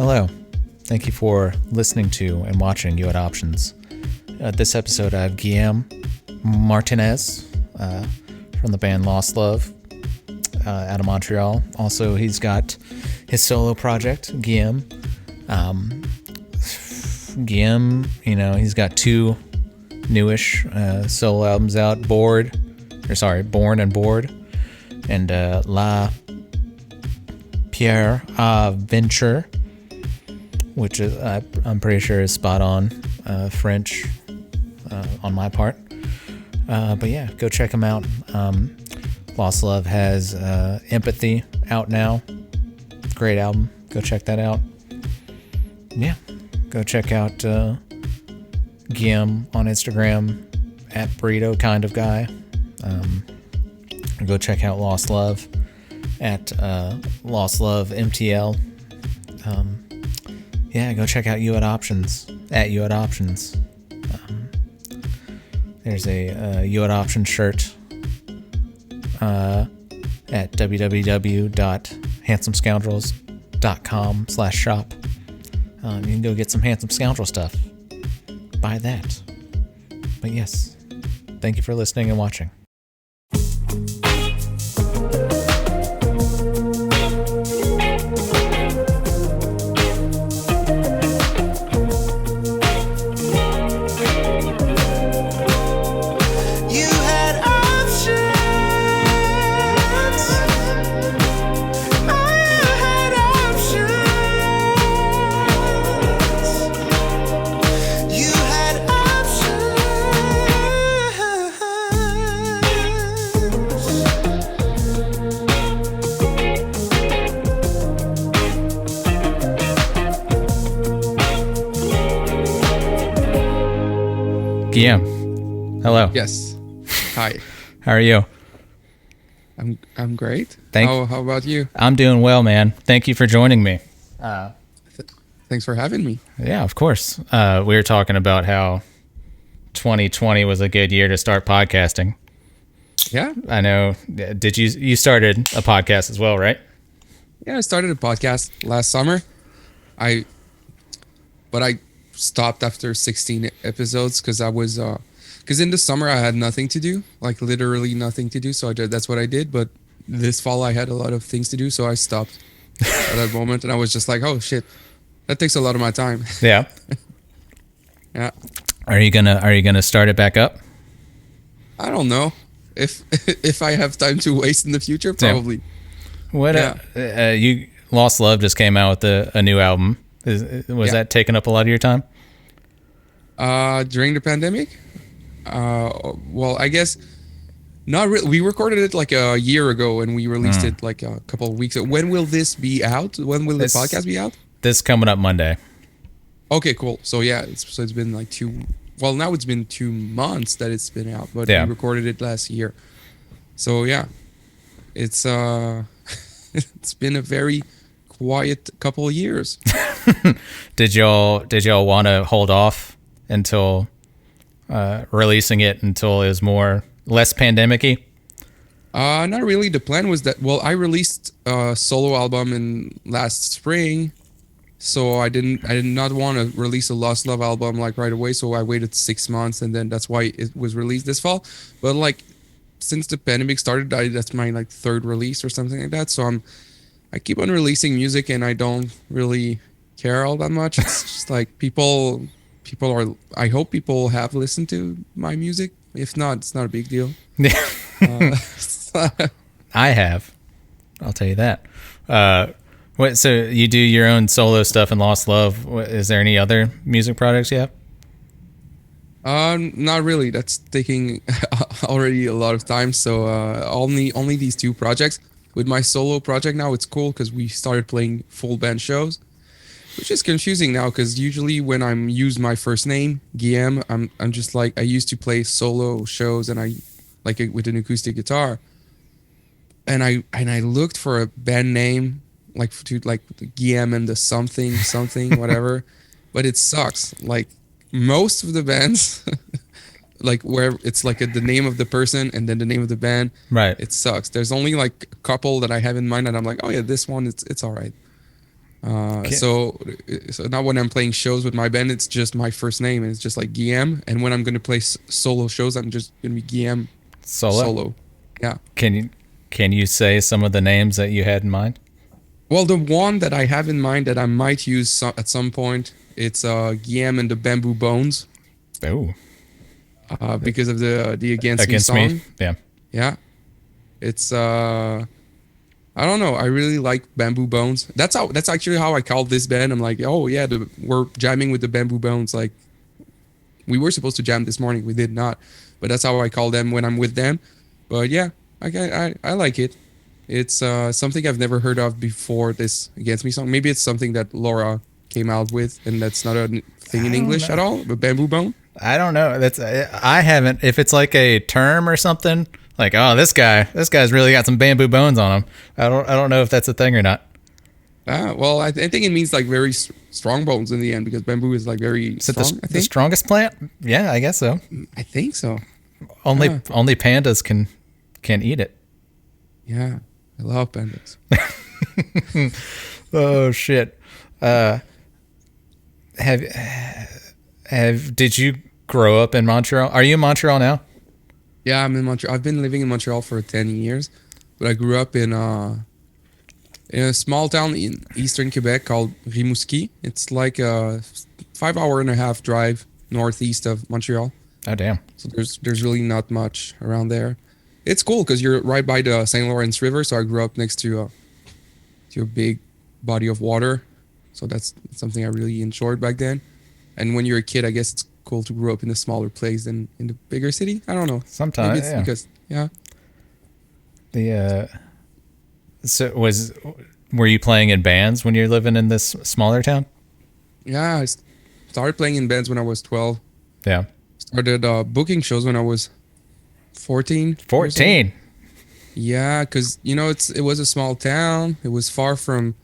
Hello. Thank you for listening to and watching You Had Options. This episode I have Guilhem Martinez from the band Lost Love out of Montreal. Also, he's got his solo project, Guilhem. Guilhem, he's got two newish solo albums out, Born and Bored, and La Pierre Venture, which is, I'm pretty sure is spot on French on my part. But yeah, go check him out. Lost Love has Empathy out now. Great album. Go check that out. Yeah, go check out Guilhem on Instagram at burrito kind of guy. Go check out Lost Love at Lost Love MTL. Yeah, go check out You Had Options at You Had Options. There's a You Had Options shirt at www.handsomescoundrels.com/shop. You can go get some Handsome Scoundrel stuff. Buy that. But yes, thank you for listening and watching. Guilhem, hello. Yes. Hi. How are you? I'm great. How about you? I'm doing well, man. Thank you for joining me. Thanks for having me. Yeah, of course. We were talking about how 2020 was a good year to start podcasting. Yeah. I know. Did you started a podcast as well, right? Yeah, I started a podcast last summer. But I stopped after 16 episodes because in the summer I had nothing to do, like literally nothing to do. So that's what I did. But this fall I had a lot of things to do, so I stopped at that moment, and I was just like, oh shit, that takes a lot of my time. Yeah. Yeah. Are you gonna start it back up? I don't know if I have time to waste in the future, probably. Yeah. What? You Lost Love just came out with a new album. Was that taking up a lot of your time? During the pandemic? Well, I guess not really. We recorded it like a year ago and we released it like a couple of weeks ago. When will this be out? When will the podcast be out? This coming up Monday. Okay, cool. So yeah, it's been like now it's been 2 months that it's been out, but we recorded it last year. So yeah, it's it's been a very quiet couple of years. Did y'all want to hold off until releasing it until it was less pandemic-y? Not really. The plan was that, I released a solo album in last spring, so I did not want to release a Lost Love album like right away, so I waited 6 months, and then that's why it was released this fall. But like since the pandemic started, that's my like third release or something like that. So I keep on releasing music and I don't really care all that much. It's just like people are, I hope people have listened to my music. If not, it's not a big deal. Yeah. I have. I'll tell you that. So you do your own solo stuff in Lost Love. Is there any other music projects you have? Not really. That's taking already a lot of time. So only these two projects. With my solo project now, it's cool because we started playing full band shows, which is confusing now because usually when I'm use my first name, Guilhem, I'm just like, I used to play solo shows and I like it with an acoustic guitar. And I looked for a band name like Guilhem and the something whatever, but it sucks. Like most of the bands like where it's like the name of the person and then the name of the band. Right. It sucks. There's only like a couple that I have in mind and I'm like, oh yeah, this one, it's all right. Okay. So now when I'm playing shows with my band, it's just my first name, and it's just like Guilhem. And when I'm gonna play solo shows, I'm just gonna be Guilhem Solo. solo. Yeah. Can you say some of the names that you had in mind? Well, the one that I have in mind that I might use at some point, it's Guilhem and the Bamboo Bones, Oh, because of the Against Me against song. me. Yeah. Yeah. It's I don't know. I really like Bamboo Bones. That's actually how I called this band. I'm like, oh yeah, we're jamming with the Bamboo Bones. Like, we were supposed to jam this morning, we did not, but that's how I call them when I'm with them. But yeah, I like it. It's something I've never heard of before. This Against Me song. Maybe it's something that Laura came out with, and that's not a thing in English at all. The Bamboo Bone. I don't know. I haven't. If it's like a term or something, like, oh, this guy's really got some bamboo bones on him. I don't know if that's a thing or not. Well, I think it means like very strong bones in the end, because bamboo is like very Is it strong. I the think. strongest plant? Yeah, I guess so. I think so. Only Yeah. only pandas can eat it. Yeah, I love pandas. Oh shit. Did you grow up in Montreal? Are you in Montreal now? Yeah, I'm in Montreal. I've been living in Montreal for 10 years, but I grew up in a small town in eastern Quebec called Rimouski. It's like a 5.5 hour drive northeast of Montreal. Oh damn. So there's really not much around there. It's cool because you're right by the St. Lawrence River. So I grew up next to a big body of water. So that's something I really enjoyed back then. And when you're a kid, I guess it's cool to grow up in a smaller place than in the bigger city. I don't know. Sometimes, Maybe it's yeah. because, yeah. Were you playing in bands when you're living in this smaller town? Yeah, I started playing in bands when I was 12. Yeah. Started booking shows when I was 14. 14. Yeah, because, it was a small town. It was far from...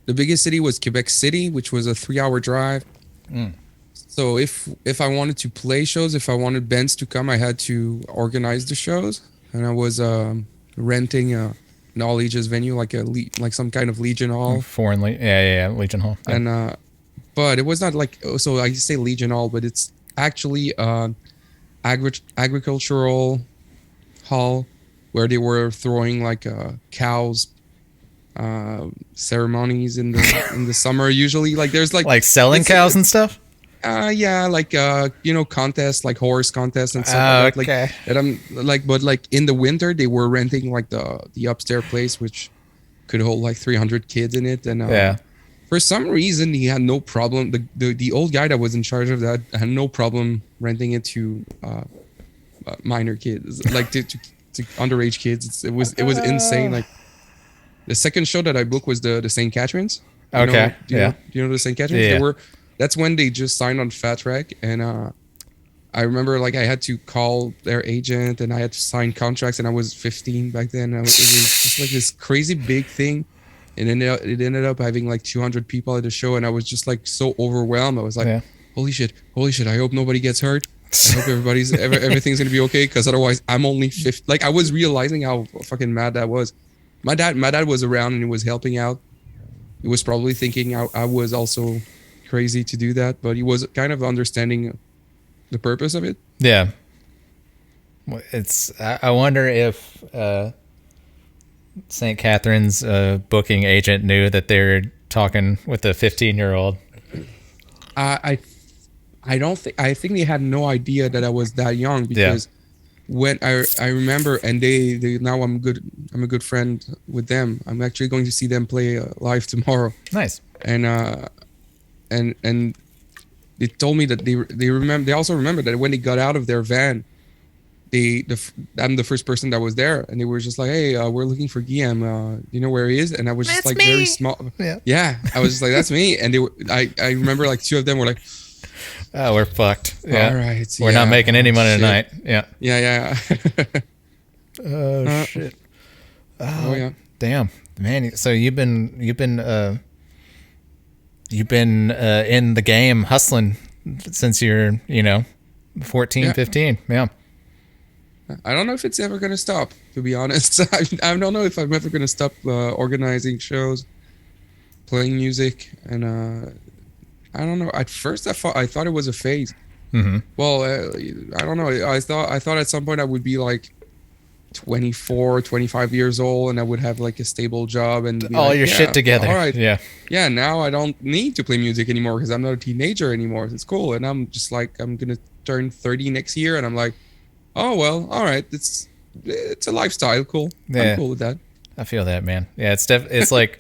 The biggest city was Quebec City, which was a 3-hour drive. Mm. So if I wanted to play shows, if I wanted bands to come, I had to organize the shows. And I was renting an all-ages venue, like some kind of Legion Hall. Yeah, Legion Hall. Yeah. And but it was not like... So I say Legion Hall, but it's actually agricultural hall where they were throwing like cows ceremonies in the summer usually. Like there's like selling cows and stuff. Yeah, like contests, like horse contests and stuff like that. Okay. And I'm like, but like in the winter they were renting like the upstairs place, which could hold like 300 kids in it. And Yeah. for some reason he had no problem. The old guy that was in charge of that had no problem renting it to minor kids, like to underage kids. It was insane. Like the second show that I booked was the St. Catherine's. Okay. Do you know the St. Catherine's? Yeah. That's when they just signed on Fat Track, and I remember like I had to call their agent and I had to sign contracts, and I was 15 back then. It was just like this crazy big thing, and then it ended up having like 200 people at the show, and I was just like so overwhelmed. I was like, Yeah. holy shit! I hope nobody gets hurt. I hope everything's gonna be okay, because otherwise I'm only 50. Like I was realizing how fucking mad that was. My dad was around and he was helping out. He was probably thinking I was also crazy to do that, but he was kind of understanding the purpose of it. Yeah. I wonder if St. Catherine's booking agent knew that they were talking with a 15-year-old. I don't think. I think they had no idea that I was that young, because when I remember, and they now I'm a good friend with them. I'm actually going to see them play live tomorrow. Nice. And they told me that they remember. They also remember that when they got out of their van, I'm the first person that was there, and they were just like, "Hey, we're looking for Guilhem. You know where he is?" And I was just That's like me. very small. Yeah. I was just like, "That's me." And I remember like two of them were like, Oh, we're fucked. Yeah. "All right, We're not making any money shit. tonight. Yeah. Yeah. Oh shit. Oh yeah. Damn, man. So you've been in the game hustling since you're 14, Yeah. 15. Yeah. I don't know if it's ever gonna stop. To be honest, I don't know if I'm ever gonna stop organizing shows, playing music, and I don't know. At first, I thought it was a phase. Mm-hmm. Well, I don't know. I thought at some point I would be like 24, 25 years old, and I would have like a stable job and be All like, your yeah, shit together. all right. Yeah. Yeah, now I don't need to play music anymore because I'm not a teenager anymore. It's cool. And I'm just like, I'm going to turn 30 next year. And I'm like, oh, well, all right. It's a lifestyle. Cool. Yeah. I'm cool with that. I feel that, man. Yeah, it's like,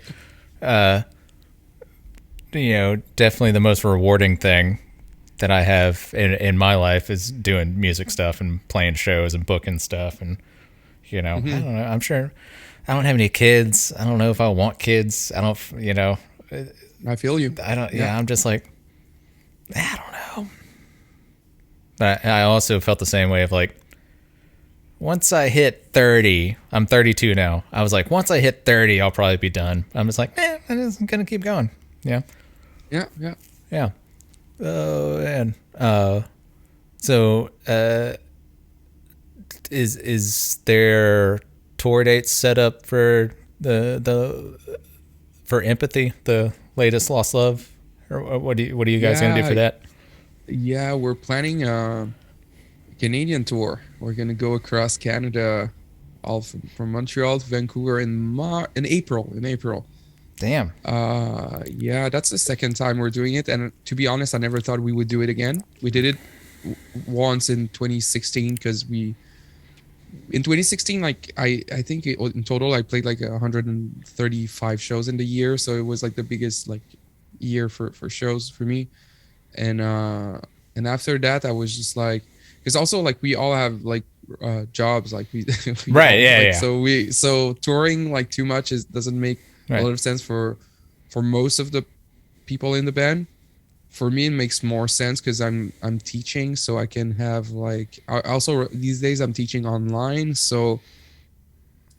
definitely the most rewarding thing that I have in my life is doing music stuff and playing shows and booking stuff. And, I don't know. I'm sure I don't have any kids. I don't know if I want kids. I don't, I feel you. I don't, yeah, I'm just like, I don't know. But I also felt the same way of like, once I hit 30, I'm 32 now. I was like, once I hit 30, I'll probably be done. I'm just like, I'm just going to keep going. Yeah. Yeah. Yeah. Yeah. Oh, man. So, is there tour dates set up for for Empathy, the latest Lost Love? Or what are you guys going to do for that? Yeah, we're planning a Canadian tour. We're going to go across Canada, all from Montreal to Vancouver in April. Damn. Yeah, that's the second time we're doing it, and to be honest, I never thought we would do it again. We did it once in 2016 because in 2016, like I think in total I played like 135 shows in the year, so it was like the biggest like year for shows for me. And after that, I was just like, because also like we all have like jobs, like we right, all, yeah. So touring like too much doesn't make a lot of sense for most of the people in the band. For me, it makes more sense because I'm teaching, so I can have like also these days I'm teaching online. So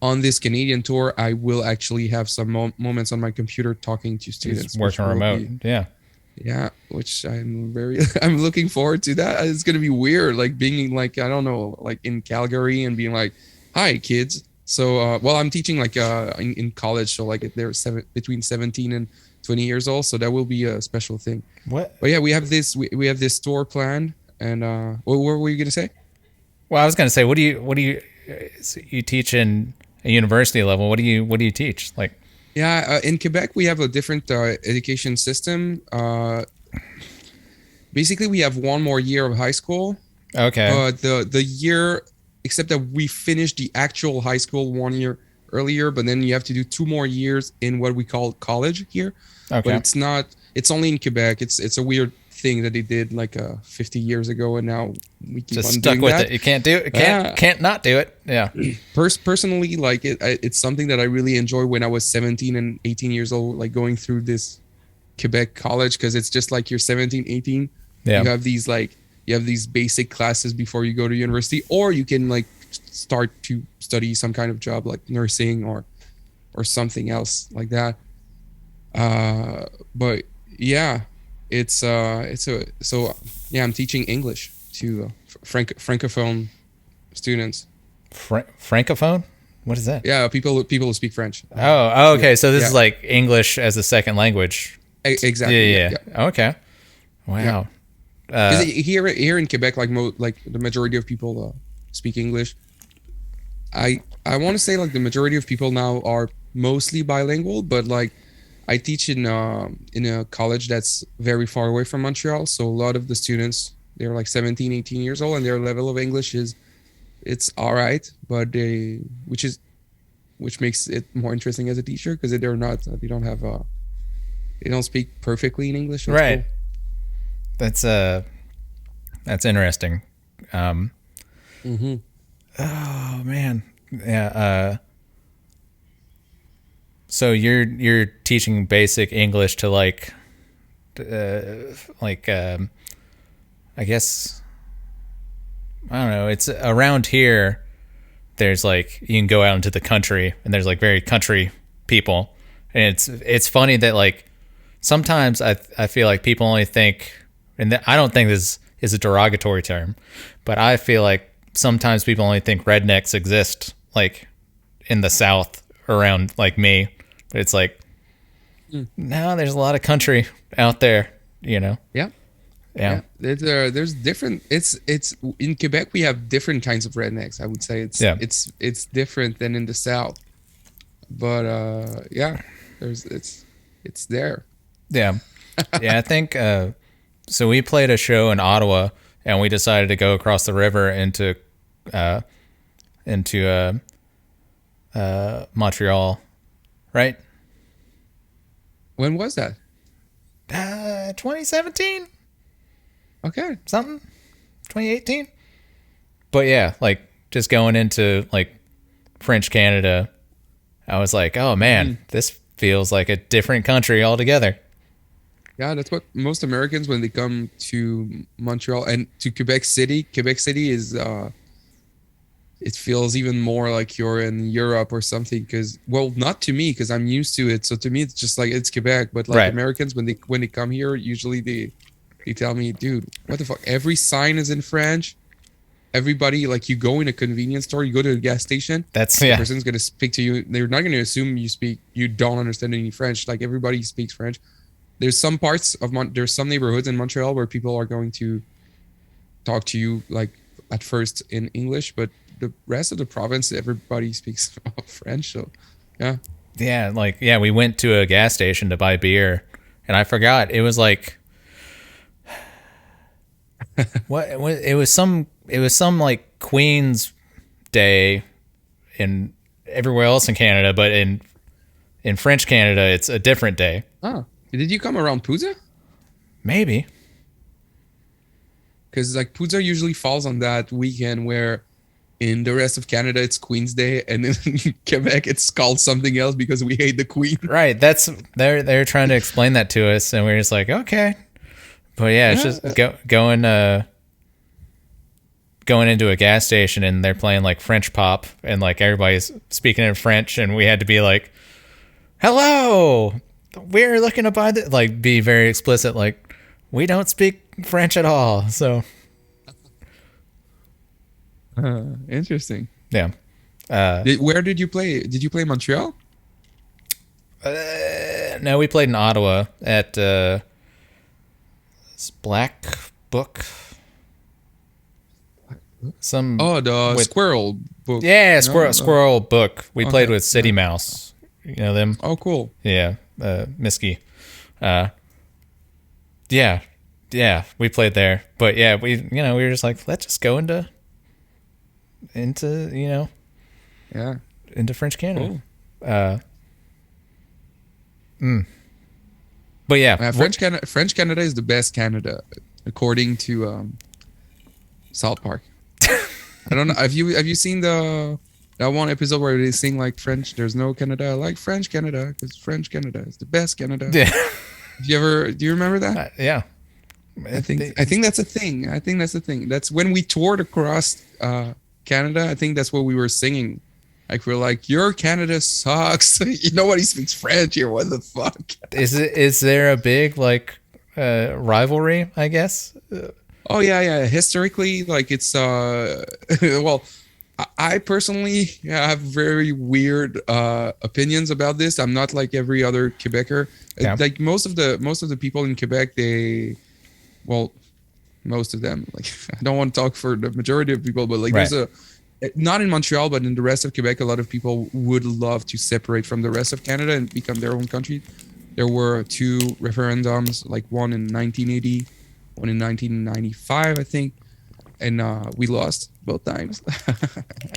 on this Canadian tour, I will actually have some moments on my computer talking to students, working remote. Yeah, which I'm looking forward to that. It's gonna be weird, like being like I don't know, like in Calgary and being like, "Hi, kids." So, well, I'm teaching like in college, so like they're between 17 and 20 years old, so that will be a special thing. What? But yeah, we have this tour planned, and what were you gonna say? Well, I was gonna say, what do you teach in a university level? What do you teach? Like, yeah, in Quebec we have a different education system. Basically, we have one more year of high school. Okay. The year, except that we finished the actual high school 1 year earlier, but then you have to do 2 more years in what we call college here. Okay. But it's only in Quebec. It's a weird thing that they did like 50 years ago, and now we keep just on stuck doing with that. it. You can't do it. Can't not do it. Yeah. Personally, like it's something that I really enjoy when I was 17 and 18 years old, like going through this Quebec college, because it's just like you're 17, 18. Yeah. You have these basic classes before you go to university, or you can like start to study some kind of job like nursing or something else like that. But yeah, I'm teaching English to francophone students. Francophone? What is that? Yeah, people who speak French. Okay. So this is like English as a second language. Exactly. Yeah. Okay. Wow. Yeah. Here in Quebec, like the majority of people speak English. I want to say like the majority of people now are mostly bilingual, but like I teach in a college that's very far away from Montreal, so a lot of the students, they're like 17, 18 years old, and their level of English it's all right, but which makes it more interesting as a teacher because they don't speak perfectly in English. That's right. Cool. That's interesting. Mm-hmm. Oh man. Yeah. So you're teaching basic English to I guess, I don't know. It's around here. There's like, you can go out into the country and there's like very country people. And it's funny that like, sometimes I feel like people only think, and I don't think this is a derogatory term, but I feel like sometimes people only think rednecks exist like in the South around like me. But it's like, no, there's a lot of country out there, you know. Yeah. Yeah. There's different. It's in Quebec we have different kinds of rednecks. I would say Yeah. it's different than in the South. But yeah, there's it's there. Yeah. Yeah, I think so we played a show in Ottawa and we decided to go across the river uh into Montreal, right? When was that? 2017, Okay. something, 2018. But yeah, like just going into like French Canada, I was like, oh man, this feels like a different country altogether. Yeah, that's what most Americans when they come to Montreal and to Quebec City. Quebec City is it feels even more like you're in Europe or something because well, not to me because I'm used to it. So to me it's just like it's Quebec, but like Right. Americans when they come here, usually they tell me, dude, what the fuck? Every sign is in French. Everybody like you go in a convenience store, you go to a gas station, That's the yeah. person's gonna speak to you. They're not gonna assume you don't understand any French. Like everybody speaks French. There's some parts of there's some neighborhoods in Montreal where people are going to talk to you like at first in English, but the rest of the province everybody speaks French. So yeah, Yeah, like yeah, we went to a gas station to buy beer, and I forgot it was like what it was some like Queen's Day in everywhere else in Canada, but in French Canada it's a different day. oh, did you come around Puza? Maybe. Because like Puza usually falls on that weekend where in the rest of Canada it's Queen's Day and in Quebec it's called something else because we hate the Queen. Right, that's they're trying to explain that to us, and we're just like, okay. But yeah, it's just going into a gas station and they're playing like French pop and like everybody's speaking in French and we had to be like, hello, we're looking to buy the like be very explicit, like we don't speak French at all. So Interesting. yeah. Where did you play? Did you play Montreal? No, we played in Ottawa at Black Book. Some The Squirrel book. yeah, No, Squirrel Book. We played Okay, with City Mouse. You know them? Oh, cool. Yeah, Miski. Yeah, we played there. But yeah, we were just like, let's just go into Yeah. into French Canada. Cool. But yeah, French Canada is the best Canada, according to South Park. I don't know. Have you seen that one episode where they sing like French? There's no Canada like French Canada because French Canada is the best Canada. yeah, Do you remember that? yeah. I think that's a thing. I think that's a thing. That's when we toured across Canada. I think that's what we were singing. Like we're like, your Canada sucks. Nobody speaks French here. What the fuck? Is there a big like rivalry? I guess. Oh yeah. Historically, like it's well, I personally have very weird opinions about this. I'm not like every other Quebecer. Yeah. Like most of the people in Quebec, most of them. Like I don't want to talk for the majority of people, but like Right. there's not in Montreal, but in the rest of Quebec, a lot of people would love to separate from the rest of Canada and become their own country. There were two referendums, like one in 1980, one in 1995, I think, and we lost both times.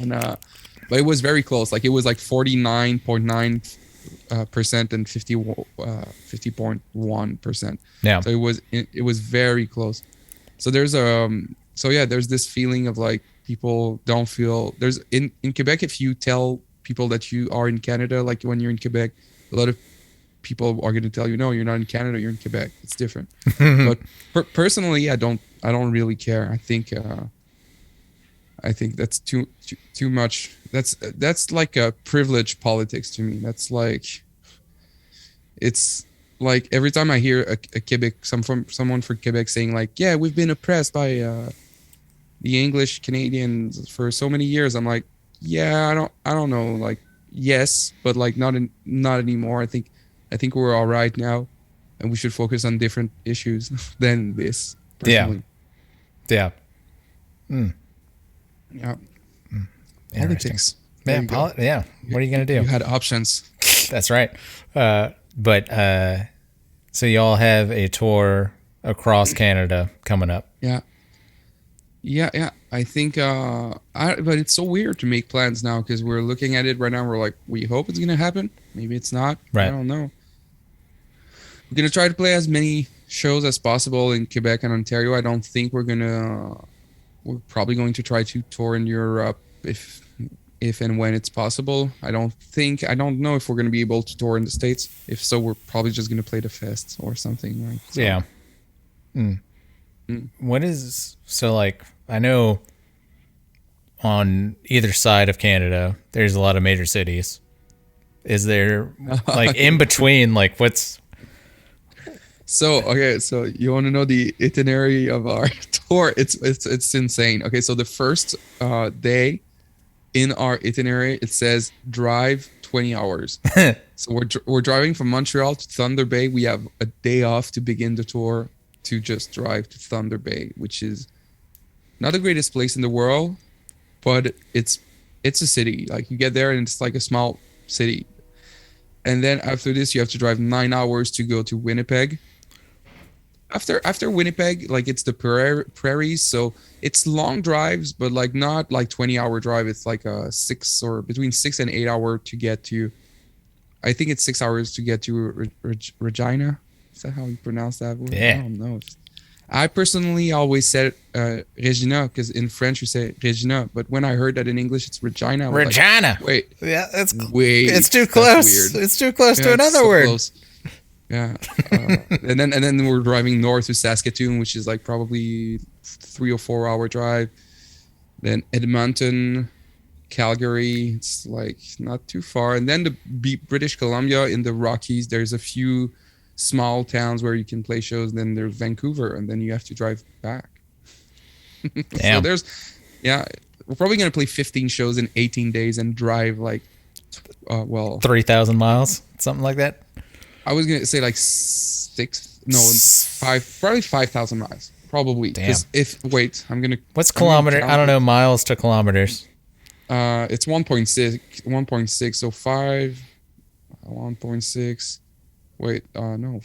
And but it was very close. Like it was like 49.9% and 50.1%. Yeah. So it was very close. So there's there's this feeling of like people don't feel there's in Quebec, if you tell people that you are in Canada, like when you're in Quebec, a lot of people are going to tell you, no, you're not in Canada, you're in Quebec. It's different. But personally, I don't really care. I think that's too much. That's like a privilege politics to me. That's like, it's like every time I hear a Quebec, someone from Quebec saying like, yeah, we've been oppressed by the English Canadians for so many years. I'm like, yeah, I don't know. Like, yes, but like not anymore. I think I think we're all right now, and we should focus on different issues than this. Yeah. Personally. Yeah. Yeah. Interesting. Politics. There Yeah. you go. Yeah. What are you gonna do? You had options. That's right. So y'all have a tour across Canada coming up. Yeah. Yeah. I think, but it's so weird to make plans now because we're looking at it right now. We're like, we hope it's gonna happen. Maybe it's not. Right. I don't know. We're gonna try to play as many shows as possible in Quebec and Ontario. I don't think we're probably going to try to tour in Europe if and when it's possible. I don't know if we're going to be able to tour in the States. If so, we're probably just going to play the fest or something, right? So, Yeah. What is so like? I know on either side of Canada, there's a lot of major cities. Is there like in between? Like what's? So you want to know the itinerary of our tour? It's insane. Okay, so the first day in our itinerary, it says drive 20 hours. So we're driving from Montreal to Thunder Bay. We have a day off to begin the tour to just drive to Thunder Bay, which is not the greatest place in the world, but it's a city. Like you get there and it's like a small city. And then after this, you have to drive 9 hours to go to Winnipeg. After Winnipeg, like it's the prairies, so it's long drives, but like not like 20-hour drive. It's like a between 6 and 8 hour to get to. I think it's 6 hours to get to Regina. Is that how you pronounce that word? Yeah. I don't know. I personally always said Regina because in French you say Regina, but when I heard that in English it's Regina. Regina. Like, wait. Yeah, wait. It's too That's close. weird. It's too close to Yeah, another it's so word. Close. Yeah, and then we're driving north to Saskatoon, which is like probably 3 or 4 hour drive. Then Edmonton, Calgary, it's like not too far. And then the British Columbia in the Rockies, there's a few small towns where you can play shows. Then there's Vancouver, and then you have to drive back. Damn. So we're probably gonna play 15 shows in 18 days and drive like, 3,000 miles, something like that. I was gonna say like 5,000 miles, probably. Damn. What's kilometer? I don't know miles to kilometers. It's 1.6, so 1.6. Wait, no,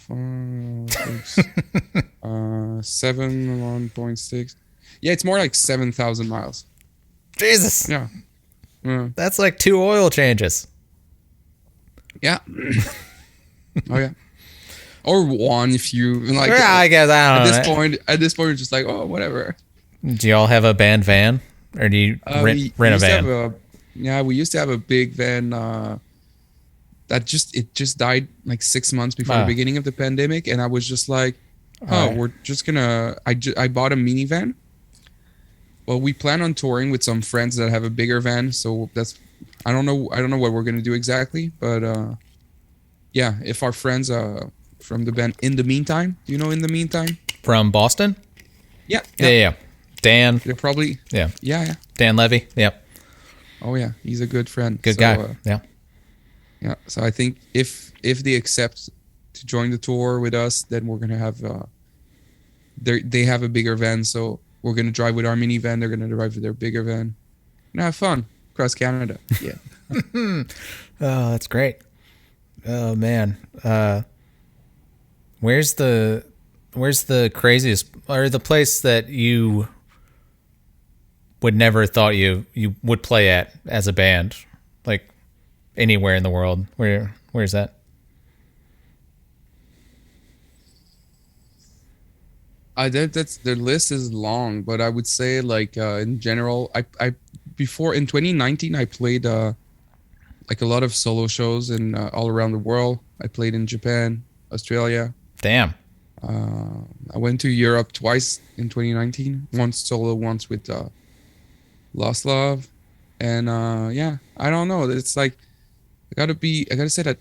7, 1.6. Yeah, it's more like 7,000 miles. Jesus. Yeah. That's like 2 oil changes. Yeah. Oh yeah, or one if you like. Yeah, I guess I don't know. At this point, you're just like, oh, whatever. Do y'all have a band van, or do you rent a van? We used to have a big van. That just died like 6 months before the beginning of the pandemic, and I was just like, we're just gonna. I bought a minivan. Well, we plan on touring with some friends that have a bigger van, so that's. I don't know what we're gonna do exactly, but. Yeah, if our friends from the band In the Meantime, do you know In the Meantime? From Boston? Yeah. Dan. They're probably. Yeah. Yeah. Dan Levy. Yep. Oh yeah, he's a good friend. Good guy. Yeah. Yeah. So I think if they accept to join the tour with us, then we're gonna have. They have a bigger van, so we're gonna drive with our minivan. They're gonna drive with their bigger van, and have fun across Canada. Yeah. Oh, that's great. Oh man, where's the craziest, or the place that you would never thought you would play at as a band, like anywhere in the world? Where's that? That's the list is long, but I would say like in general, I before in 2019 I played like a lot of solo shows in all around the world. I played in Japan, Australia. Damn. I went to Europe twice in 2019. Once solo, once with Lost Love, and I don't know. It's like I gotta say that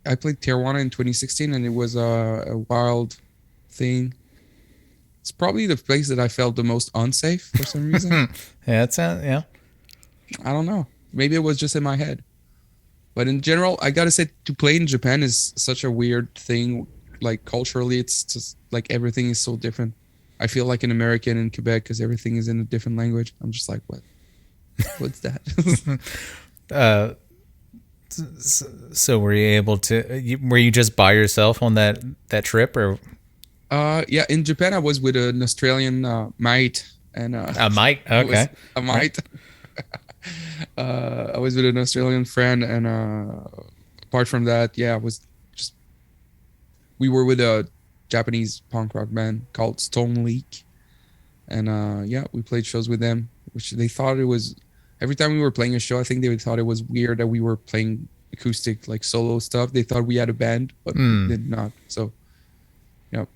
I played Tijuana in 2016, and it was a wild thing. It's probably the place that I felt the most unsafe for some reason. Yeah, yeah. I don't know. Maybe it was just in my head. But in general, I gotta say, to play in Japan is such a weird thing. Like culturally, it's just like everything is so different. I feel like an American in Quebec because everything is in a different language. I'm just like, what? What's that? uh, so were you able to? Were you just by yourself on that trip, or? Yeah, in Japan, I was with an Australian mate, and A mate, okay, a mate. I was with an Australian friend, and apart from that, yeah, I was just we were with a Japanese punk rock band called Stone Leak, and yeah, we played shows with them, which they thought it was. Every time we were playing a show, I think they thought it was weird that we were playing acoustic, like solo stuff. They thought we had a band, but we did not. So, yeah.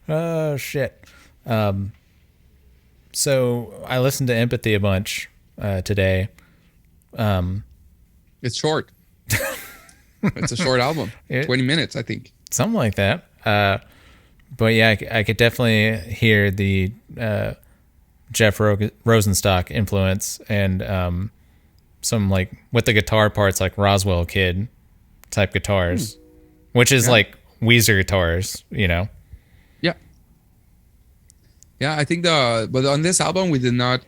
Oh shit. So I listened to Empathy a bunch today. It's short. It's a short album. 20 minutes, I think. Something like that. But yeah, I could definitely hear the Jeff Rosenstock influence, and some like with the guitar parts like Roswell Kid type guitars, which is like Weezer guitars, you know? Yeah. Yeah, I think but on this album, we did not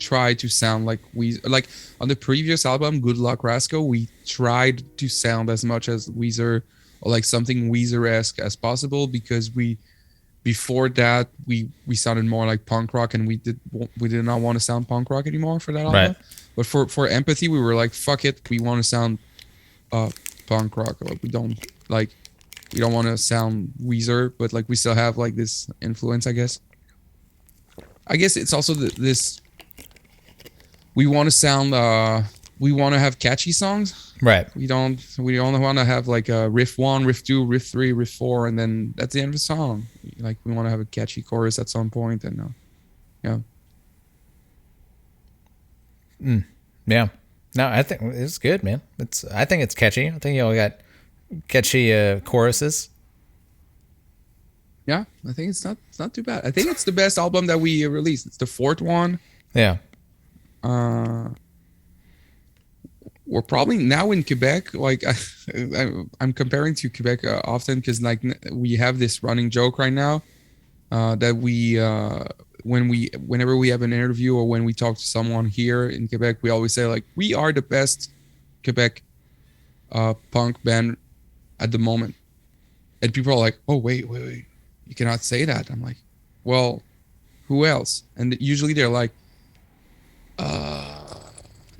try to sound like Weezer. Like on the previous album, Good Luck Rascal, we tried to sound as much as Weezer or like something Weezer-esque as possible, because before that we sounded more like punk rock, and we did not want to sound punk rock anymore for that album. Right. But for Empathy, we were like, fuck it, we want to sound punk rock. Like we don't want to sound Weezer, but like we still have like this influence, I guess. I guess it's also this. We want to sound. We want to have catchy songs. Right. We don't want to have like a riff 1, riff 2, riff 3, riff 4, and then that's the end of the song. Like we want to have a catchy chorus at some point, and yeah. Yeah. No, I think it's good, man. I think it's catchy. I think you all got catchy choruses. Yeah, I think it's not too bad. I think it's the best album that we released. It's the 4th one. Yeah. We're probably now in Quebec. Like I'm comparing to Quebec often, because like we have this running joke right now that we whenever we have an interview or when we talk to someone here in Quebec, we always say like, we are the best Quebec punk band at the moment. And people are like, oh wait, you cannot say that. I'm like, well, who else? And usually they're like, I'm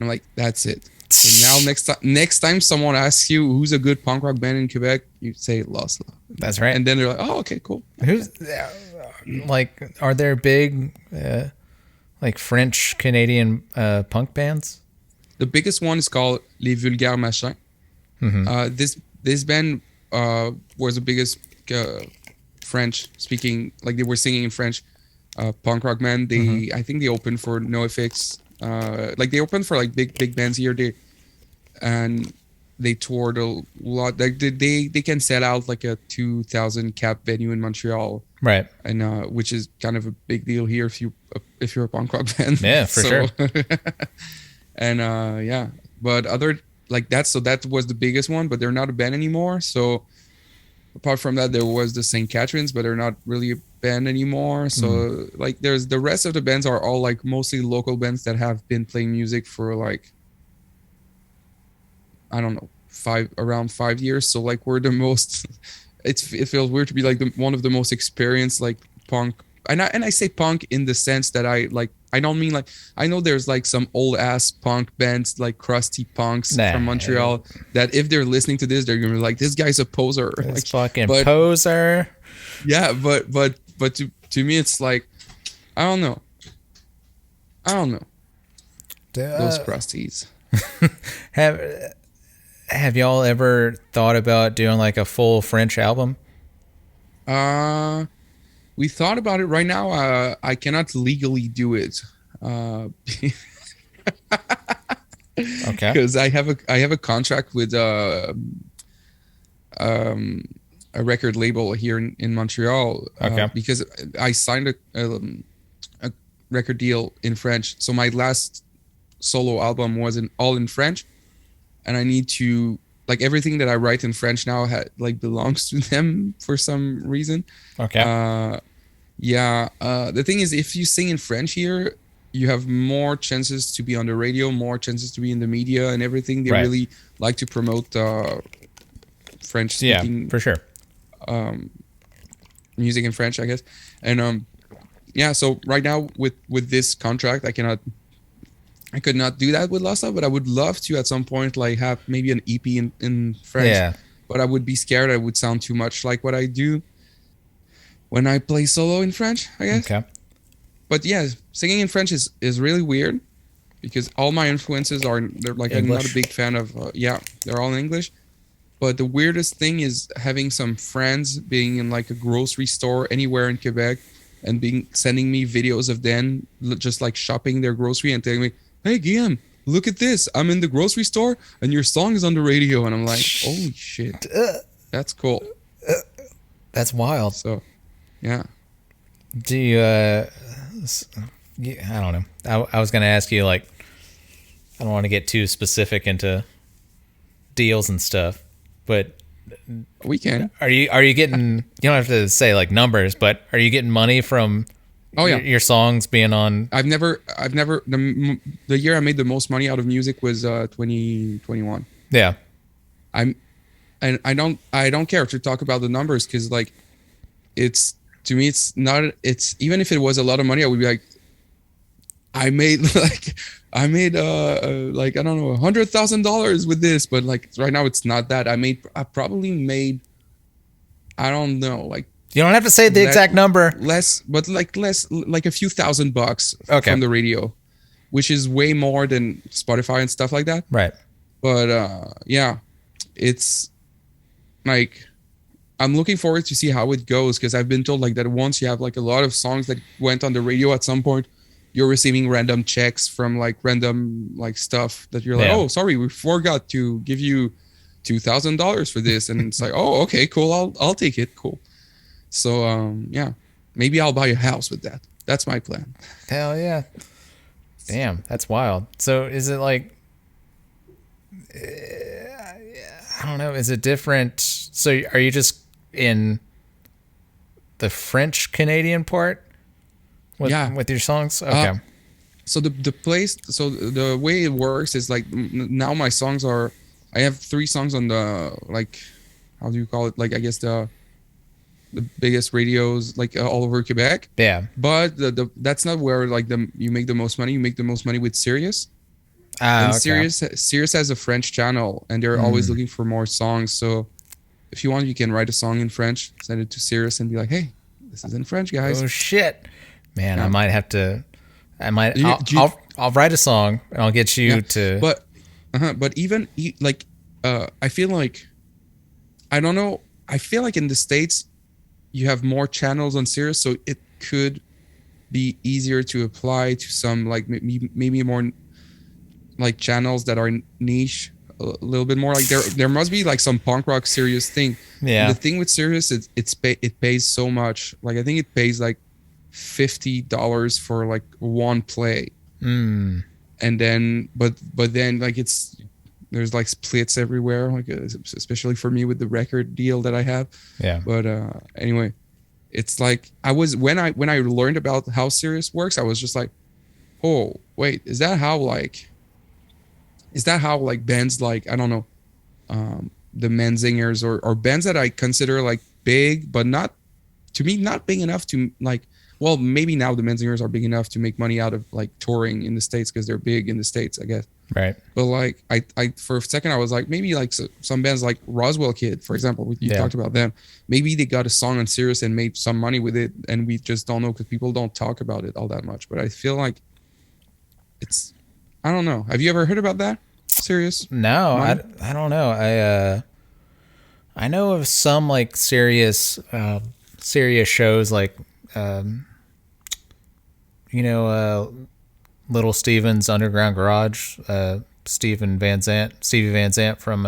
like, that's it. So now next time someone asks you who's a good punk rock band in Quebec, you say Lost Love. That's right. And then they're like, oh, okay, cool. Who's like, are there big like French Canadian punk bands? The biggest one is called Les Vulgaires Machins. Mm-hmm. This band was the biggest French speaking, like they were singing in French, punk rock band. They I think they opened for NoFX. Like they opened for like big bands here. And they toured a lot. Like they can sell out like a 2,000 cap venue in Montreal, right? And which is kind of a big deal here if you're a punk rock band. Yeah, for sure. And yeah, but other like that. So that was the biggest one, but they're not a band anymore. So apart from that, there was the St. Catharines, but they're not really a band anymore. So like there's the rest of the bands are all like mostly local bands that have been playing music for like, I don't know, around 5 years. So like we're the most, it feels weird to be like one of the most experienced like punk. And I say punk in the sense that I don't mean like, I know there's like some old ass punk bands like crusty punks from Montreal that if they're listening to this, they're gonna be like, this guy's a poser. This fucking poser. Yeah, but to me it's like, I don't know. Those crusties. Have y'all ever thought about doing like a full French album? We thought about it. Right now, I cannot legally do it. Okay. Because I have a contract with a record label here in Montreal. Okay. Because I signed a record deal in French. So my last solo album was all in French, and I need to like everything that I write in French now like belongs to them for some reason. Okay. The thing is, if you sing in French here, you have more chances to be on the radio, more chances to be in the media and everything. They really like to promote French speaking. Yeah, for sure. Music in French, I guess. And so right now with this contract, I could not do that with Lost Love, but I would love to at some point like have maybe an EP in French. Yeah. But I would be scared I would sound too much like what I do when I play solo in French, I guess. Okay. But yeah, singing in French is really weird because all my influences they're like English. I'm not a big fan of they're all in English. But the weirdest thing is having some friends being in like a grocery store anywhere in Quebec and sending me videos of them just like shopping their grocery and telling me, "Hey Guilhem, look at this. I'm in the grocery store and your song is on the radio." And I'm like, "Holy shit. That's cool." That's wild. So, yeah. Do you I don't know. I was going to ask you, like, I don't want to get too specific into deals and stuff, but we can. Are you getting, you don't have to say like numbers, but are you getting money from your songs being on? I've never the year I made the most money out of music was 2021. Yeah. I don't care to talk about the numbers because like to me it's not, it's even if it was a lot of money I would be like I made like I don't know $100,000 with this, but like right now it's not that. I probably made, I don't know, like, you don't have to say the exact number. Less, like a few $1,000 okay. from the radio, which is way more than Spotify and stuff like that. Right. But yeah, it's like I'm looking forward to see how it goes because I've been told like that once you have like a lot of songs that went on the radio at some point, you're receiving random checks from like random like stuff that you're like, oh, sorry, we forgot to give you $2,000 for this, and it's like, oh, okay, cool, I'll take it, cool. So yeah, maybe I'll buy a house with that. That's my plan. Hell yeah! Damn, that's wild. So is it like, I don't know, is it different? So are you just in the French Canadian part? With your songs? Okay. So the way it works is like now my songs are, I have 3 songs on the, like, how do you call it? Like, I guess the biggest radios like all over Quebec. Yeah. But that's not where like you make the most money. You make the most money with Sirius. And okay. Sirius has a French channel and they're always looking for more songs. So if you want, you can write a song in French, send it to Sirius and be like, hey, this is in French, guys. Oh shit. Man, I might have to. I'll write a song and I'll get you to. But even like, I feel like, I don't know. I feel like in the States, you have more channels on Sirius, so it could be easier to apply to some like maybe more like channels that are niche a little bit more. Like there must be like some punk rock Sirius thing. Yeah. And the thing with Sirius, it pays so much. Like I think it pays like $50 for like one play. And then but then like there's like splits everywhere, like especially for me with the record deal that I have. But anyway, it's like when I learned about how Sirius works, I was just like, oh wait, is that how like bands like, I don't know, the Menzingers or bands that I consider like big but not, to me, not big enough to like, well, maybe now the Menzingers are big enough to make money out of like touring in the States because they're big in the States, I guess. Right. But like I for a second I was like, maybe like some bands like Roswell Kid, for example, you talked about them. Maybe they got a song on Sirius and made some money with it, and we just don't know because people don't talk about it all that much. But I feel like it's, I don't know. Have you ever heard about that? Sirius? No, I don't know. I know of some like serious shows like Little Steven's Underground Garage, Stevie Van Zandt from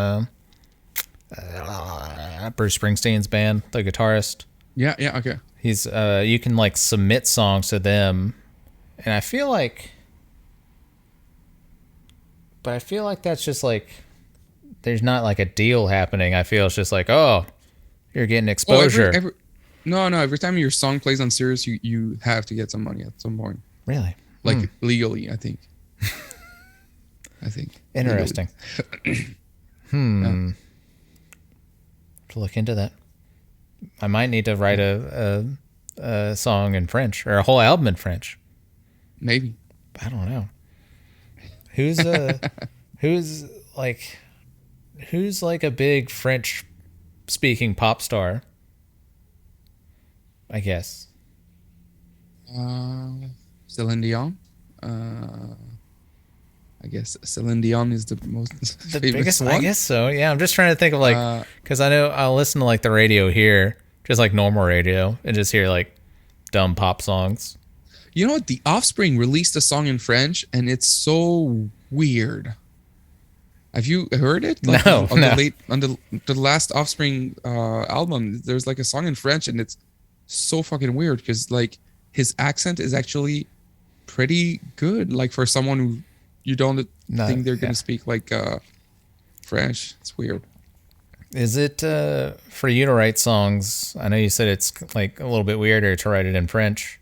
Bruce Springsteen's band, the guitarist. Yeah, okay. He's you can like submit songs to them, and I feel like But I feel like that's just like there's not like a deal happening. I feel it's just like, oh, you're getting Oh, exposure. no. Every time your song plays on Sirius, you have to get some money at some point, Really? like legally. I think. Interesting. Yeah. To look into that. I might need to write a song in French or a whole album in French. Maybe. I don't know. Who's who's like a big French speaking pop star? I guess. Celine Dion. I guess Celine Dion is the most The famous biggest, one. I guess so. Yeah, I'm just trying to think of like, because I know I'll listen to like the radio here, just like normal radio, and just hear like dumb pop songs. You know what? The Offspring released a song in French, and it's so weird. Have you heard it? Like, No, on no. the last Offspring album, there's like a song in French, and it's so fucking weird because like his accent is actually pretty good. Like for someone who you don't think they're gonna speak like French. It's weird. Is it for you to write songs? I know you said it's like a little bit weirder to write it in French,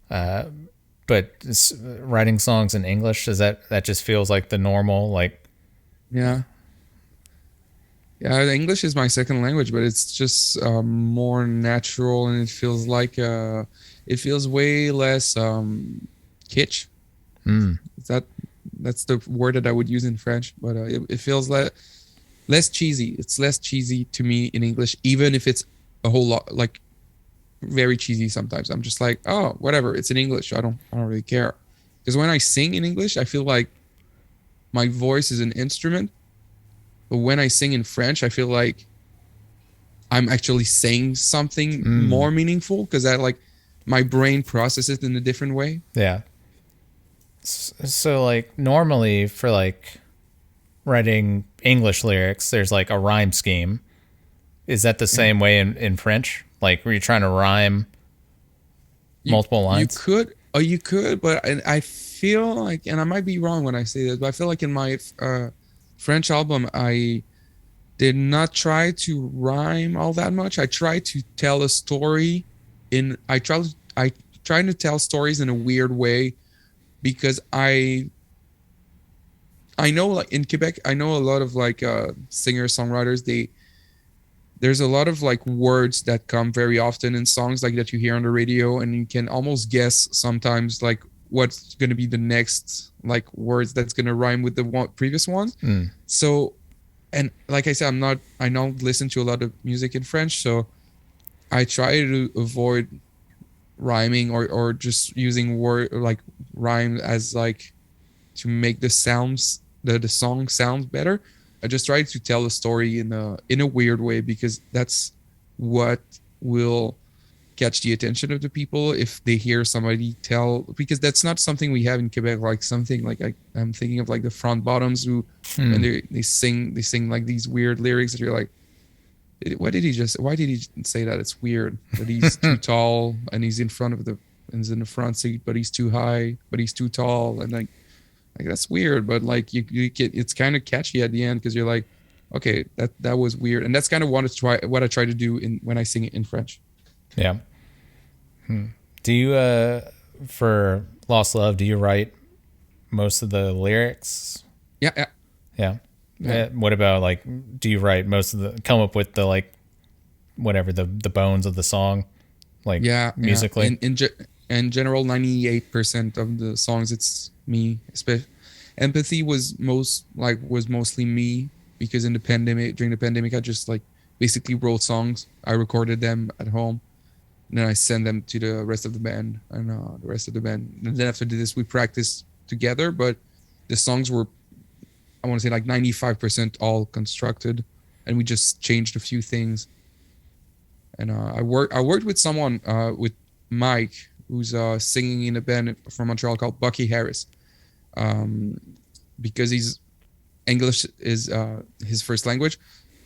but writing songs in English, does that just feels like the normal like? Yeah. Yeah, English is my second language, but it's just more natural, and it feels like it feels way less kitsch. That's the word that I would use in French, but it feels less cheesy. It's less cheesy to me in English, even if it's a whole lot like very cheesy sometimes. I'm just like, oh, whatever. It's in English. I don't really care. Because when I sing in English, I feel like my voice is an instrument. But when I sing in French, I feel like I'm actually saying something more meaningful because I like my brain processes it in a different way. Yeah. So like normally for like writing English lyrics, there's like a rhyme scheme. Is that the same way in French? Like, were you trying to rhyme multiple lines? You could, but I feel like, and I might be wrong when I say this, but I feel like in my French album, I did not try to rhyme all that much. I tried to tell a story I tried to tell stories in a weird way because I know like in Quebec, I know a lot of like singer-songwriters, there's a lot of like words that come very often in songs like that you hear on the radio, and you can almost guess sometimes like what's going to be the next like words that's going to rhyme with the previous ones. So, and like I said, I don't listen to a lot of music in French, so I try to avoid rhyming or just using word like rhyme as like to make the sounds the song sounds better. I just try to tell a story in a weird way because that's what will catch the attention of the people if they hear somebody tell, because that's not something we have in Quebec, like something like I'm thinking of like the Front Bottoms who and they sing like these weird lyrics that you're like, why did he say that? It's weird that he's too tall and he's in the front seat, but he's too high, but he's too tall, and like that's weird, but like you get, it's kind of catchy at the end because you're like, okay, that was weird, and that's kind of what I try to do when I sing it in French. Yeah. Do you for Lost Love, do you write most of the lyrics? Yeah. What about like, do you write most of come up with the like whatever the bones of the song, like musically? In general, 98% of the songs it's me. Empathy was mostly me because during the pandemic I just like basically wrote songs. I recorded them at home, and then I sent them to the rest of the band and then after this we practiced together, but the songs were, I want to say like 95% all constructed, and we just changed a few things. And I worked with someone with Mike, who's singing in a band from Montreal called Bucky Harris, because English is his first language,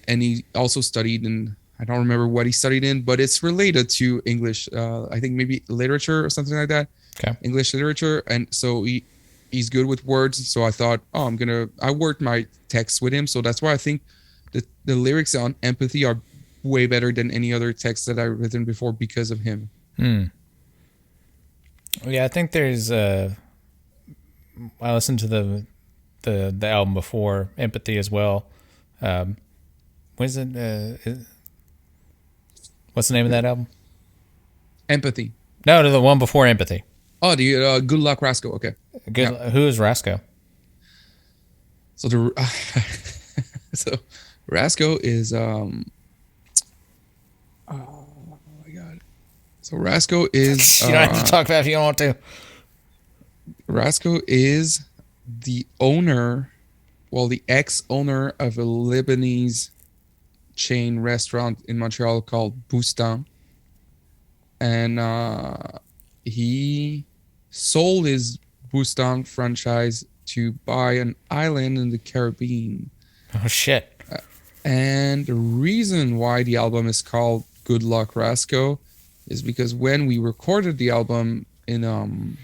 and he also studied in, I don't remember what he studied in, but it's related to English. I think maybe literature or something like that. Okay. English literature, and so he's good with words. So I thought, oh, I worked my text with him. So that's why I think the lyrics on Empathy are way better than any other text that I've written before because of him. Yeah, I think there's I listened to the album before Empathy as well. What is it? What's the name of that album? Empathy. No, the one before Empathy. Oh, the Good Luck Rascal. Okay. Good. Yeah. Who is Rasco? So so Rasco is oh my god. So Rasco is you don't have to talk about it if you don't want to. Rasco is the owner, the ex-owner of a Lebanese chain restaurant in Montreal called Boustan. And he sold his Boustan franchise to buy an island in the Caribbean. Oh, shit. And the reason why the album is called Good Luck Rasco is because when we recorded the album in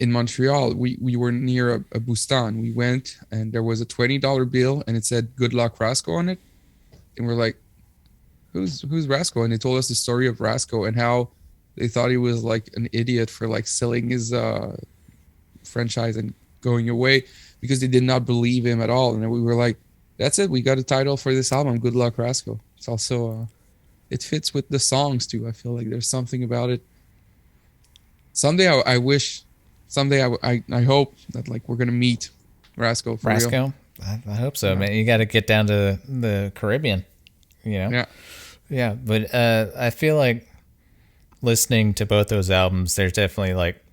Montreal, we were near a Boustan. We went and there was a $20 bill and it said Good Luck Rasco on it. And we're like, who's Rasco? And they told us the story of Rasco and how they thought he was like an idiot for like selling his franchise and going away because they did not believe him at all. And then we were like, that's it. We got a title for this album, Good Luck Rasco. It's also, it fits with the songs too. I feel like there's something about it. Someday I hope that like we're going to meet Rasco for real. Rasco? I hope so, man. You got to get down to the Caribbean, you know? Yeah. Yeah, but I feel like listening to both those albums, there's definitely like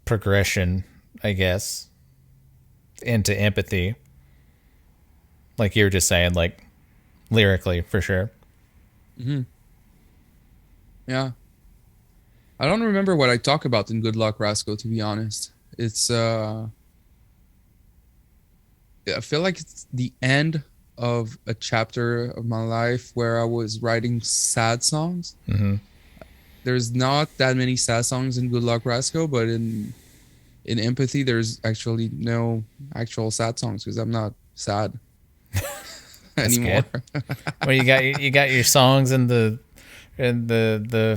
progression, I guess, into Empathy. Like you were just saying, like lyrically, for sure. Mm-hmm. Yeah. I don't remember what I talk about in Good Luck Rasco, to be honest. It's I feel like it's the end of a chapter of my life where I was writing sad songs. Mm-hmm. There's not that many sad songs in Good Luck Rasco, but in Empathy, there's actually no actual sad songs because I'm not sad anymore. Well, you got your songs in the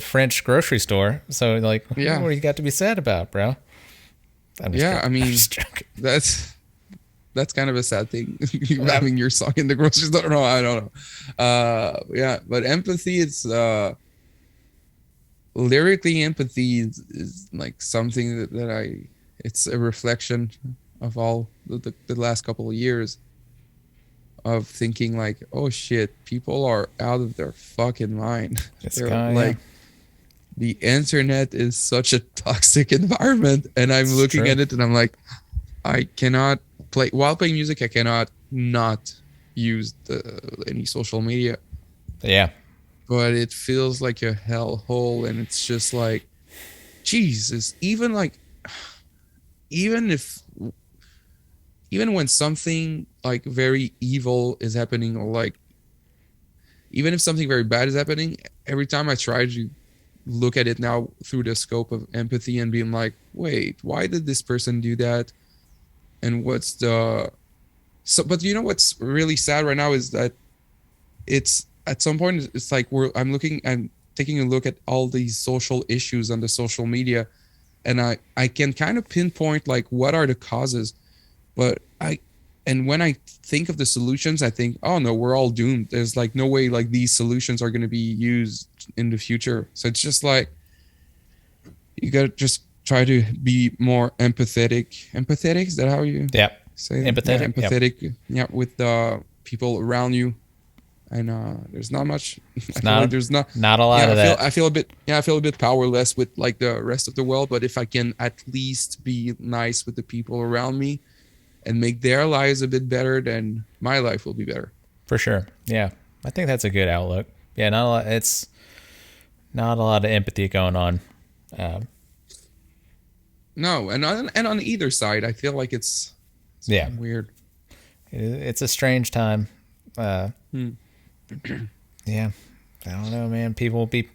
French grocery store, so like, yeah, what do you got to be sad about, bro? I mean, that's kind of a sad thing. Having your song in the grocery store. No, I don't know. Yeah, but Empathy, it's lyrically, Empathy is like something that it's a reflection of all the last couple of years of thinking like, oh shit, people are out of their fucking mind. They're like, the internet is such a toxic environment, and I'm looking at it and I'm like, I cannot while playing music. I cannot not use any social media. Yeah, but it feels like a hellhole, and it's just like, Jesus. Even when something like very evil is happening, or like even if something very bad is happening, every time I try to look at it now through the scope of empathy and being like, wait, why did this person do that? And but you know what's really sad right now is that it's at some point it's like I'm taking a look at all these social issues on the social media, and I can kind of pinpoint like what are the causes, but when I think of the solutions, I think, oh no, we're all doomed. There's like no way like these solutions are going to be used in the future. So it's just like, you got to just try to be more empathetic. Empathetic, is that how you say it? Empathetic. Yeah, empathetic. Yeah, with the people around you. And there's not much. There's not a lot of that. I feel a bit powerless with like the rest of the world. But if I can at least be nice with the people around me and make their lives a bit better, then my life will be better. For sure. Yeah, I think that's a good outlook. Yeah, it's not a lot of empathy going on. No, and on either side, I feel like it's weird. It's a strange time. Yeah, I don't know, man. People be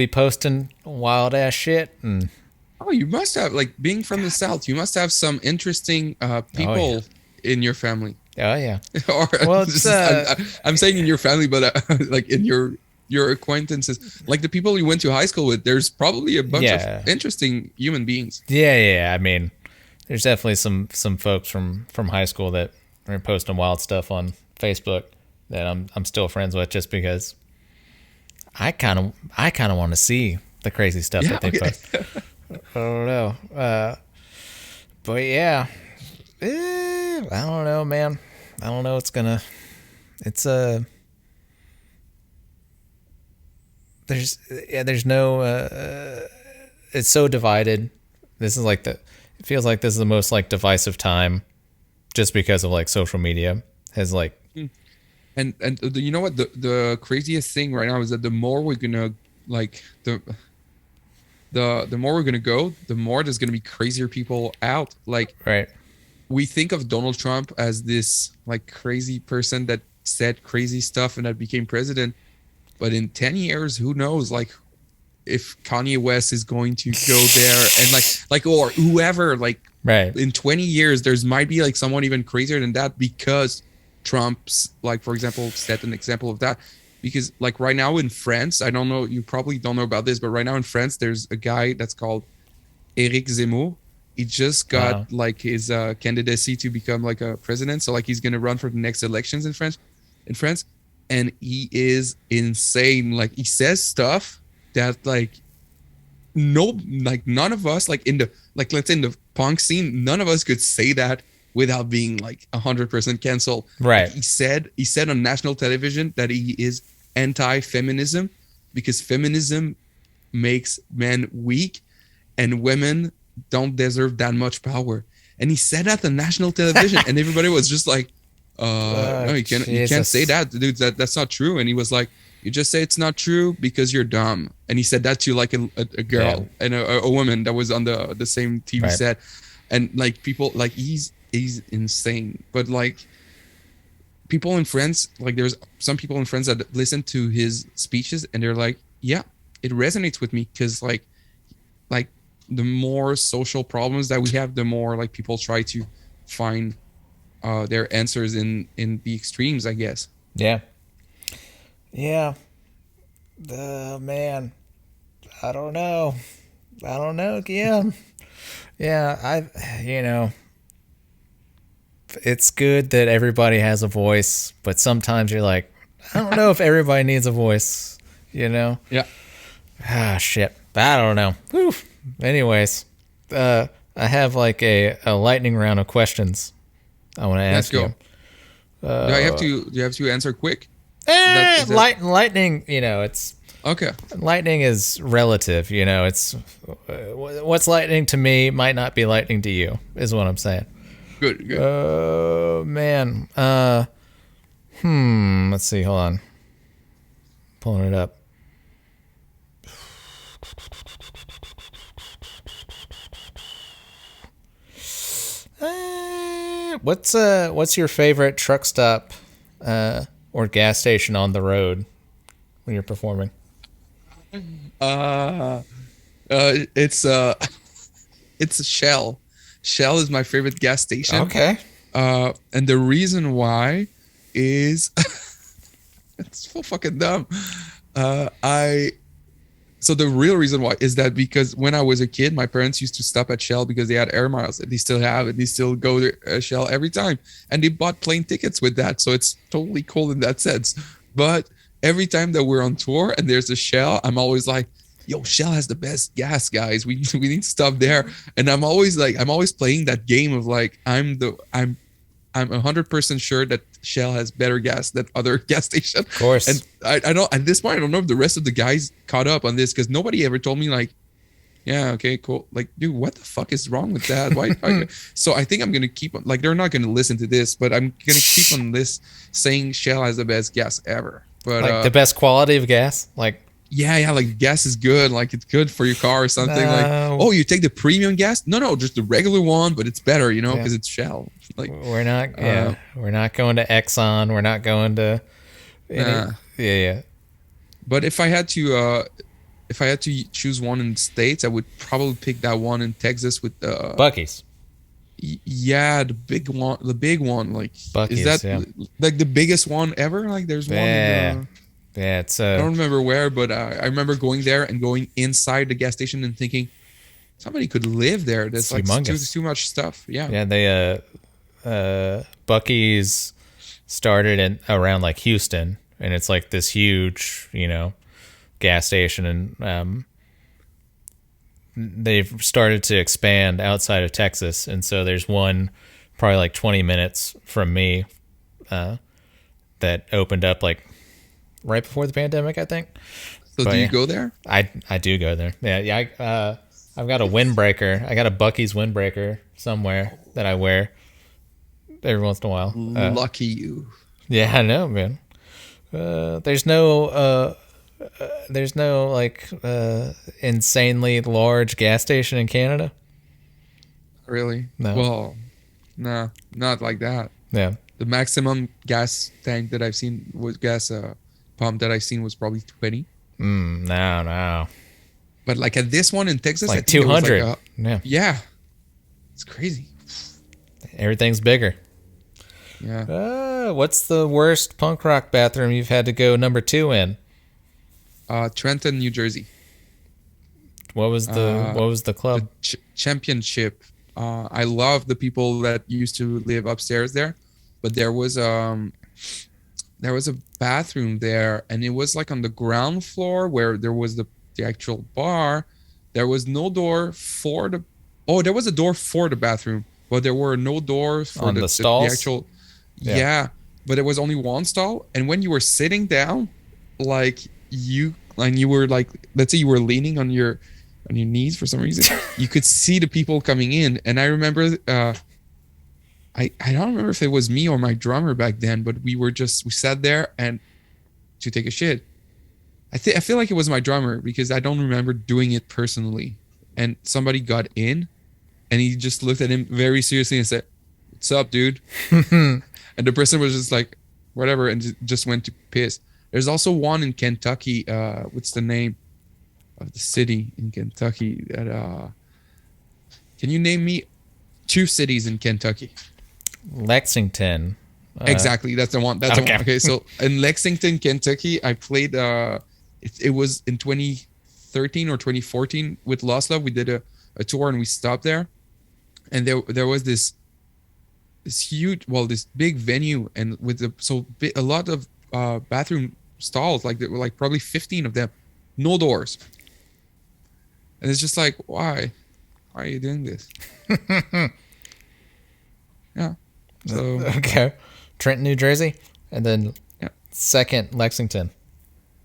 posting wild ass shit, and Oh, you must have, like, being from the South, you must have some interesting Oh yeah. people in your family. Oh yeah. Or Well, this is, I'm saying in your family, but like in your acquaintances, like the people you went to high school with, there's probably a bunch of yeah. interesting human beings. Yeah. I mean, there's definitely some folks from high school that are posting wild stuff on Facebook that I'm still friends with just because I kind of want to see the crazy stuff Yeah, that they okay. post. I don't know. But yeah, I don't know, man. I don't know. It's there's no, it's so divided. This is like it feels like this is the most like divisive time just because of like social media has like, And you know what, the craziest thing right now is that the more we're gonna, like, the more we're gonna go, the more there's gonna be crazier people out. Like, right. we think of Donald Trump as this like crazy person that said crazy stuff and that became president, but in 10 years, who knows, like, if Kanye West is going to go there, and like or whoever, like, Right. in 20 years there's might be like someone even crazier than that, because Trump's, like, for example, set an example of that. Because like right now in France, I don't know, you probably don't know about this, but right now in France there's a guy that's called Eric Zemmour. He just Wow. got like his candidacy to become like a president, so like he's gonna run for the next elections in France, and he is insane. Like, he says stuff that, like, no, like, none of us, like, in the, like, let's say in the punk scene, none of us could say that without being like 100% canceled. Like, Right. he said on national television that he is anti-feminism because feminism makes men weak and women don't deserve that much power. And he said that on national television, and everybody was just like, no, you can't say Jesus. that, dude. That's not true. And he was like, you just say it's not true because you're dumb. And he said that to like a Yeah. girl and a woman that was on the same TV Right. set. And like, people, like, he's insane. But like, people in France, like, there's some people in France that listen to his speeches and they're like, yeah, it resonates with me, because like the more social problems that we have, the more like people try to find their answers in the extremes, I guess. Yeah. Yeah. Man, I don't know. I don't know. Yeah. Yeah. It's good that everybody has a voice, but sometimes you're like, I don't know if everybody needs a voice, you know? Yeah, Shit. I don't know. Whew. Anyways, I have like a lightning round of questions I want to let's ask go. you. Do you have to answer quick? Is that Lightning, it's okay? lightning is relative, it's what's lightning to me might not be lightning to you, is what I'm saying. Good, good. Oh man. Let's see, hold on. Pulling it up. What's your favorite truck stop or gas station on the road when you're performing? Uh, it's it's Shell. Shell is my favorite gas station. Okay. And the reason why is it's so fucking dumb. I So the real reason why is that because when I was a kid, my parents used to stop at Shell because they had air miles, and they still have it. They still go to Shell every time, and they bought plane tickets with that. So it's totally cool in that sense. But every time that we're on tour and there's a Shell, I'm always like, "Yo, Shell has the best gas, guys. We need to stop there." And I'm always playing that game of like, I'm 100% sure that Shell has better gas than other gas stations. Of course. And I don't, at this point, I don't know if the rest of the guys caught up on this, because nobody ever told me like, yeah, okay, cool. Like, dude, what the fuck is wrong with that? Why? So I think I'm going to keep on, like, they're not going to listen to this, but I'm going to keep on this saying Shell has the best gas ever. But Like the best quality of gas? Like, yeah, like gas is good. Like, it's good for your car or something. Like, No. oh, you take the premium gas? No, just the regular one, but it's better, Yeah. because it's Shell. Like, we're not going to Exxon. We're not going to any, Nah. yeah. but if I had to if I had to choose one in the States, I would probably pick that one in Texas with Bucky's. Yeah, the big one. Like, is Bucky's, that yeah. like the biggest one ever? Like, there's one Yeah. in Yeah, it's I don't remember where, but I remember going there and going inside the gas station and thinking somebody could live there. That's like humongous. too much stuff. Yeah. yeah, they Bucky's started in around like Houston, and it's like this huge, gas station, and they've started to expand outside of Texas, and so there's one probably like 20 minutes from me that opened up like right before the pandemic, I think. So But do you yeah, go there? I do go there. Yeah. I've got a windbreaker. I got a Bucky's windbreaker somewhere that I wear every once in a while. Lucky you. Yeah, I know, man. There's no like insanely large gas station in Canada. Really? No. Well, nah, not like that. Yeah. The maximum gas tank that I've seen was gas pump that I've seen was probably 20. No. But like at this one in Texas, I Like think it was 200. like Yeah. yeah, it's crazy. Everything's bigger. Yeah. What's the worst punk rock bathroom you've had to go number 2 in? Trenton, New Jersey. What was the club? Championship. I love the people that used to live upstairs there, but there was a bathroom there, and it was like on the ground floor where there was the actual bar. There was no door for the. Oh, there was a door for the bathroom, but there were no doors for On the stalls? The actual. Yeah, but there was only one stall, and when you were sitting down, you were like, let's say you were leaning on your knees for some reason, you could see the people coming in. And I remember I don't remember if it was me or my drummer back then, but we sat there and to take a shit. I feel like it was my drummer because I don't remember doing it personally. And somebody got in and he just looked at him very seriously and said, "What's up, dude?" And the person was just like, whatever, and just went to piss. There's also one in Kentucky. What's the name of the city in Kentucky? That can you name me 2 cities in Kentucky? Lexington. Exactly, that's the one. That's the one. Okay, so in Lexington, Kentucky, I played. It was in 2013 or 2014 with Lost Love. We did a tour and we stopped there, and there was this big venue, and with a lot of bathroom stalls, like there were like probably 15 of them, no doors, and it's just like, why are you doing this? Yeah. So Okay. Trenton, New Jersey, and then yeah. second Lexington.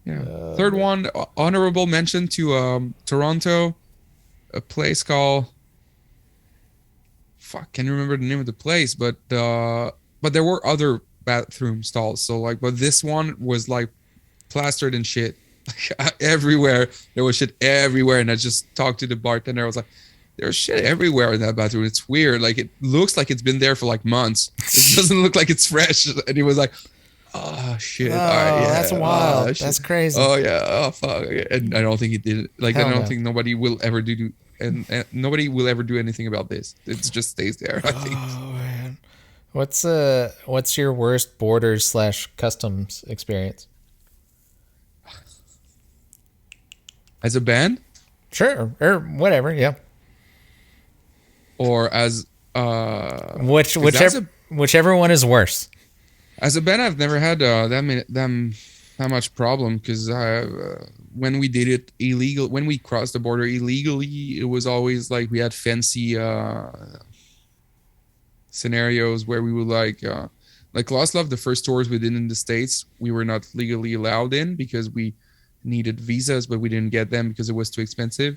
Yeah. Third one, honorable mention to Toronto, a place called can't remember the name of the place, but there were other bathroom stalls. So but this one was like plastered and shit everywhere. There was shit everywhere, and I just talked to the bartender. I was like, "There's shit everywhere in that bathroom. It's weird. Like it looks like it's been there for like months. It doesn't look like it's fresh." And he was like, "Oh shit! Oh, All right, yeah. that's wild. Oh, shit. That's crazy." Oh yeah. Oh fuck. And I don't think he did it. Like Hell I don't no. think nobody will ever do. And nobody will ever do anything about this. It just stays there, I think. Oh man, what's your worst borders/customs experience? As a band, Sure, or whatever. Yeah, or as whichever one is worse. as a band, I've never had that much problem because when we did it illegal, when we crossed the border illegally, it was always like we had fancy scenarios where we would like Lost Love, the first tours we did in the States, we were not legally allowed in because we needed visas, but we didn't get them because it was too expensive.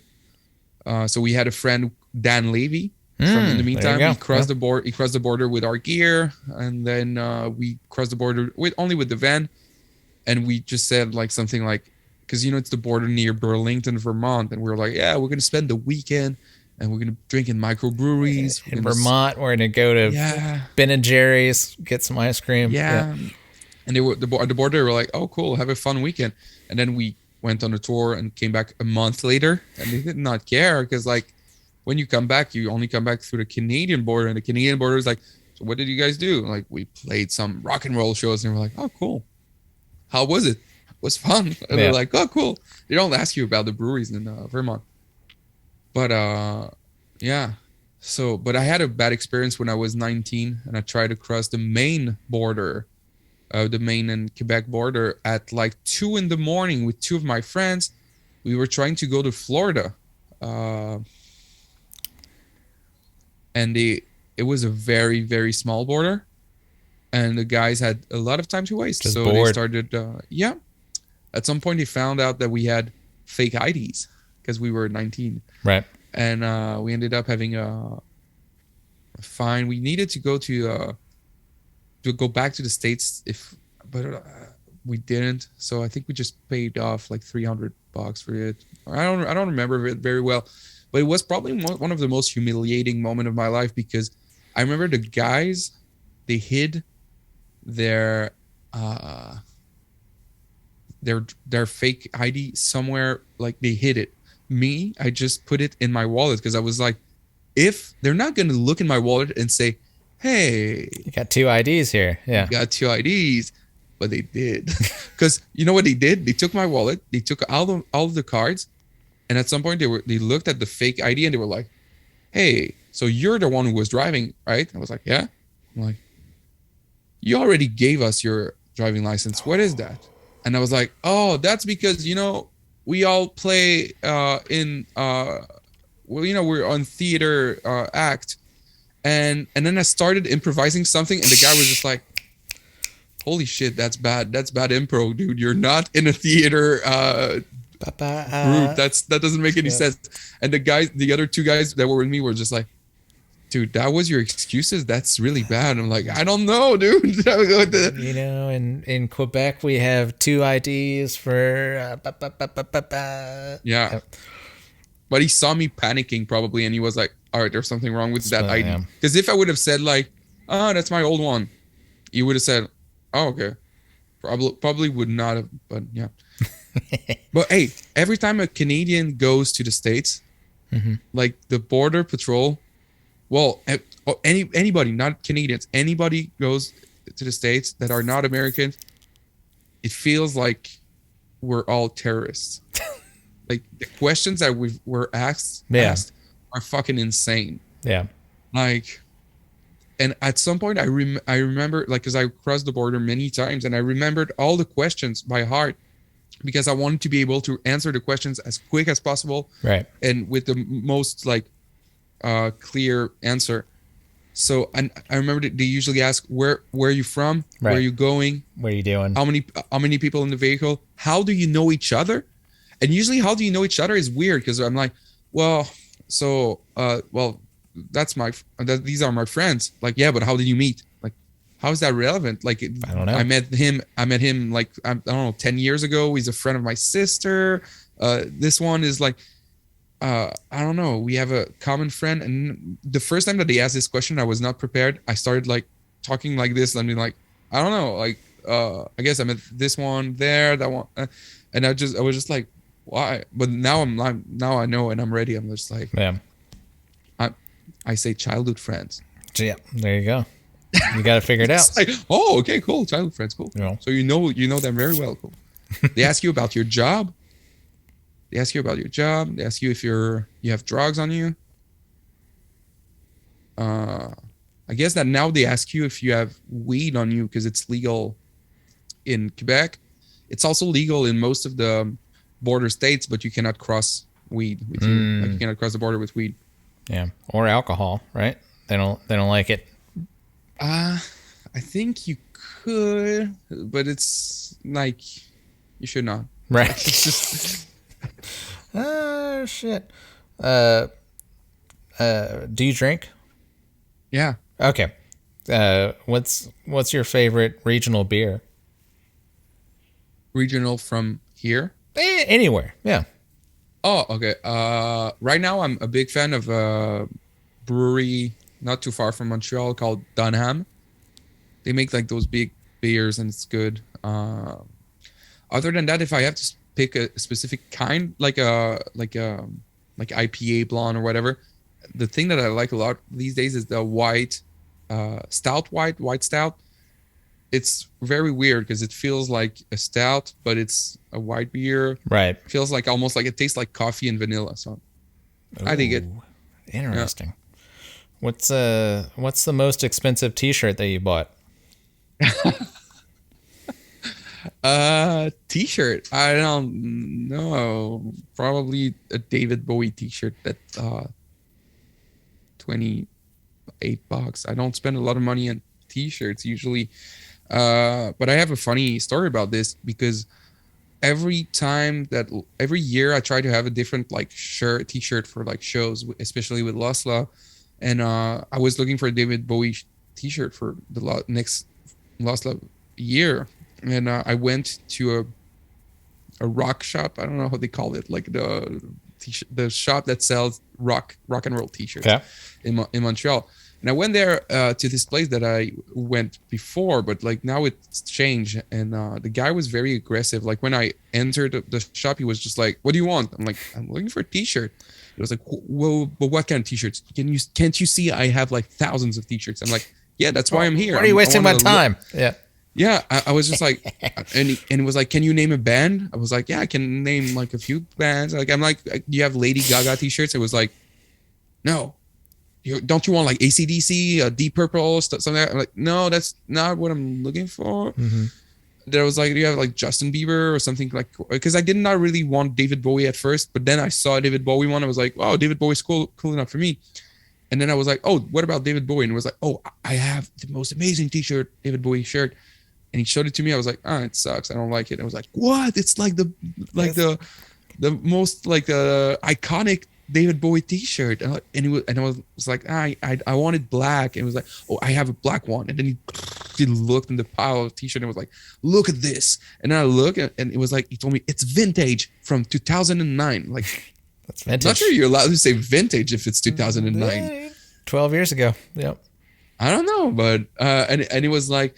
So we had a friend, Dan Levy. In the meantime, he crossed the border. He crossed the border with our gear, and then we crossed the border only with the van. And we just said like something like, because it's the border near Burlington, Vermont, and we were like, yeah, we're gonna spend the weekend, and we're gonna drink in microbreweries In Vermont, we're gonna go to Ben and Jerry's, get some ice cream. Yeah. And they were the border. They were like, oh, cool, have a fun weekend. And then we went on a tour and came back a month later, and they did not care because like when you come back, you only come back through the Canadian border, and the Canadian border is like, so what did you guys do? Like we played some rock and roll shows, and we're like, oh cool, how was it? It was fun. And they're like, oh cool. They don't ask you about the breweries in Vermont, but yeah. So, but I had a bad experience when I was 19, and I tried to cross the Maine border, the Maine and Quebec border at like 2 a.m. with 2 of my friends. We were trying to go to Florida, and it was a very, very small border, and the guys had a lot of time to waste. Just so bored. they started, at some point they found out that we had fake IDs because we were 19. Right. And we ended up having a fine. We needed to go to go back to the States but we didn't. So I think we just paid off like $300 for it. I don't remember it very well, but it was probably one of the most humiliating moment of my life because I remember the guys, they hid their fake ID somewhere. Like they hid it. Me, I just put it in my wallet because I was like, if they're not going to look in my wallet and say, hey, You got 2 IDs here. Yeah. you got 2 IDs, but they did. Because you know what they did? They took my wallet, they took all of the cards, and at some point they looked at the fake ID and they were like, hey, so you're the one who was driving, right? I was like, yeah. I'm like, you already gave us your driving license. What is that? And I was like, oh, that's because, we all play we're on theater act. And then I started improvising something, and the guy was just like, holy shit, that's bad. That's bad improv, dude. You're not in a theater group. That doesn't make any sense. And the other 2 guys that were with me were just like, dude, that was your excuses? That's really bad. I'm like, I don't know, dude. In Quebec, we have 2 IDs for... Yeah. But he saw me panicking probably, and he was like, all right, there's something wrong with that ID. Because if I would have said like, oh, that's my old one, he would have said, oh, okay. Probably would not have, but yeah. But hey, every time a Canadian goes to the States, like the border patrol, well, anybody, not Canadians, anybody goes to the States that are not Americans, it feels like we're all terrorists. Like the questions that were asked are fucking insane. Yeah. Like, and at some point I remember, like, because I crossed the border many times, and I remembered all the questions by heart because I wanted to be able to answer the questions as quick as possible, right? And with the most like clear answer. So I remember that they usually ask, where are you from? Right. Where are you going? What are you doing? How many people in the vehicle? How do you know each other? And usually how do you know each other is weird because I'm like, well, so these are my friends. Like, yeah, but how did you meet? Like, how is that relevant? Like, I don't know. I met him like, I don't know, 10 years ago. He's a friend of my sister. This one is like, I don't know. We have a common friend. And the first time that they asked this question, I was not prepared. I started like talking like this. I mean, like, I don't know. Like, I guess I met this one there, that one. And I was just like, why? But now now I know, and I'm ready. I'm just like, yeah. I say childhood friends. Yeah, there you go. You got to figure it out. Like, oh, okay, cool. Childhood friends, cool. Yeah. So you know them very well, cool. They ask you about your job. They ask you if you have drugs on you. I guess that now they ask you if you have weed on you because it's legal in Quebec. It's also legal in most of the border states, but you cannot cross weed with you. Like, you cannot cross the border with weed. Yeah, or alcohol, right? They don't like it. I think you could, but it's like you should not. Right. It's just shit. Do you drink? Yeah. Okay. What's your favorite regional beer? Regional from here? Anywhere. Yeah. Oh, okay. Right now I'm a big fan of a brewery not too far from Montreal called Dunham. They make like those big beers and it's good. Other than that, if I have to pick a specific kind, like IPA blonde or whatever. The thing that I like a lot these days is the white white stout. It's very weird because it feels like a stout, but it's a white beer. Right. It feels like almost like it tastes like coffee and vanilla. So I dig it. Interesting. Yeah. What's the most expensive T-shirt that you bought? T-shirt. I don't know. Probably a David Bowie T-shirt that $28. I don't spend a lot of money on T-shirts usually. But I have a funny story about this because every year I try to have a different like T-shirt for like shows, especially with Lost Love. And I was looking for a David Bowie T-shirt for the next Lost Love year. And I went to a rock shop. I don't know how they call it, like the shop that sells rock and roll T-shirts in Montreal. And I went there to this place that I went before, but like now it's changed. And the guy was very aggressive. Like when I entered the shop, he was just like, "What do you want?" I'm like, "I'm looking for a T-shirt." He was like, "Well, but what kind of T-shirts? Can't you see I have like thousands of T-shirts?" I'm like, "Yeah, that's why I'm here. Why are you wasting my time?" Yeah, I was just like, and he was like, "Can you name a band?" I was like, "Yeah, I can name like a few bands." Like, I'm like, "Do you have Lady Gaga T-shirts?" It was like, "No, don't you want like AC/DC, Deep Purple, something like that?" I'm like, "No, that's not what I'm looking for." Mm-hmm. There was like, "Do you have like Justin Bieber or something like?" Because I did not really want David Bowie at first, but then I saw a David Bowie one. I was like, "Oh, David Bowie's cool enough for me." And then I was like, "Oh, what about David Bowie?" And it was like, "Oh, I have the most amazing T-shirt, David Bowie shirt." And he showed it to me. I was like, it sucks. I don't like it. I was like, what? It's like the most like iconic David Bowie T-shirt. And I was like, I wanted black. And it was like, oh, I have a black one. And then he looked in the pile of T-shirt and was like, look at this. And then I look and it was like, he told me it's vintage from 2009. Like, that's vintage. I'm not sure you're allowed to say vintage if it's 2009. 12 years ago. Yep. I don't know, but and it was like.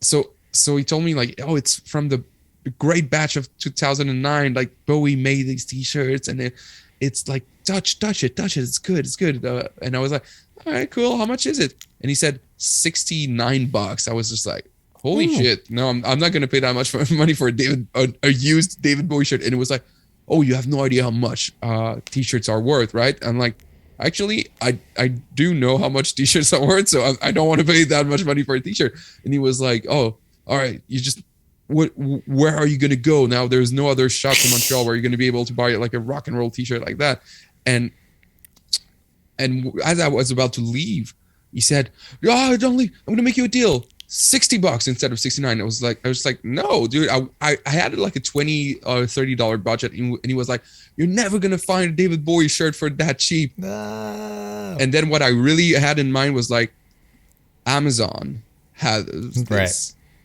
So he told me like, oh, it's from the great batch of 2009. Like Bowie made these T-shirts, and it's like touch it, it's good. And I was like, all right, cool. How much is it? And he said $69. I was just like, holy shit! No, I'm not gonna pay that much money for a used David Bowie shirt. And it was like, oh, you have no idea how much T-shirts are worth, right? I'm like, actually, I do know how much T-shirts are worth, so I don't want to pay that much money for a T-shirt. And he was like, oh, all right, where are you going to go? Now there's no other shops in Montreal where you're going to be able to buy like a rock and roll T-shirt like that. And as I was about to leave, he said, oh, don't leave. I'm going to make you a deal. $60 instead of 69. I was like, no, dude. I had like a $20 or $30 budget, and he was like, you're never gonna find a David Bowie shirt for that cheap. No. And then what I really had in mind was like, Amazon has this. Right.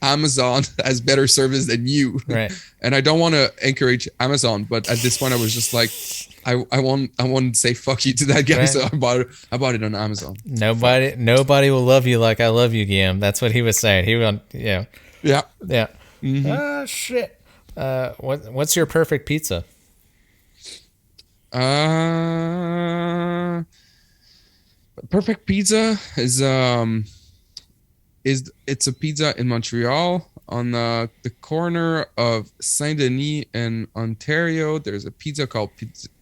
Amazon has better service than you. Right. And I don't want to encourage Amazon, but at this point I was just like, I want to say fuck you to that guy. Right. So I bought it on Amazon. Nobody will love you like I love you, Guilhem. That's what he was saying. Yeah. Mm-hmm. Shit. What's your perfect pizza? Perfect pizza is it's a pizza in Montreal on the corner of Saint Denis and Ontario. There's a pizza called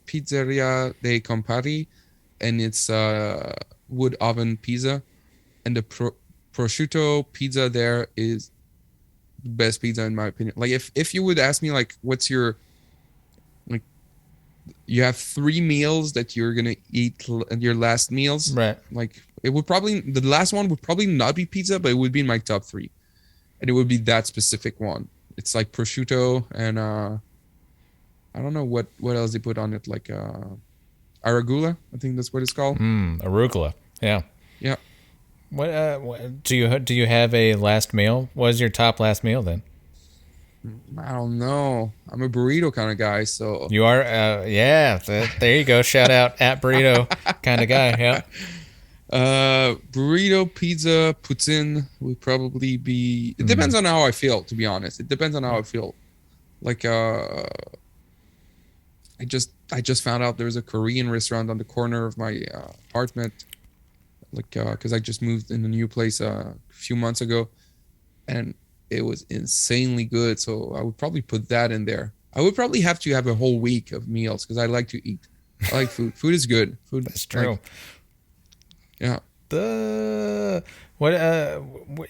Pizzeria dei Compari, and it's wood oven pizza, and the prosciutto pizza there is the best pizza in my opinion. Like if you would ask me like what's your, like, you have 3 meals that you're gonna eat your last meals, right? Like it would probably, the last one would probably not be pizza, but it would be in my top 3, and it would be that specific one. It's like prosciutto and I don't know what else they put on it, like arugula. I think that's what it's called. Arugula. Yeah. Yeah. What do you have a last meal? What is your top last meal then? I don't know. I'm a burrito kind of guy, so you are. Yeah. There you go. Shout out at burrito kind of guy. Yeah. Burrito, pizza, poutine would probably be. It depends on how I feel. To be honest, it depends on how I feel. Like I just found out there's a Korean restaurant on the corner of my apartment. Like because I just moved in a new place a few months ago, and it was insanely good. So I would probably put that in there. I would probably have to have a whole week of meals because I like to eat. I like food. Food is good. Food. That's true. Like, yeah.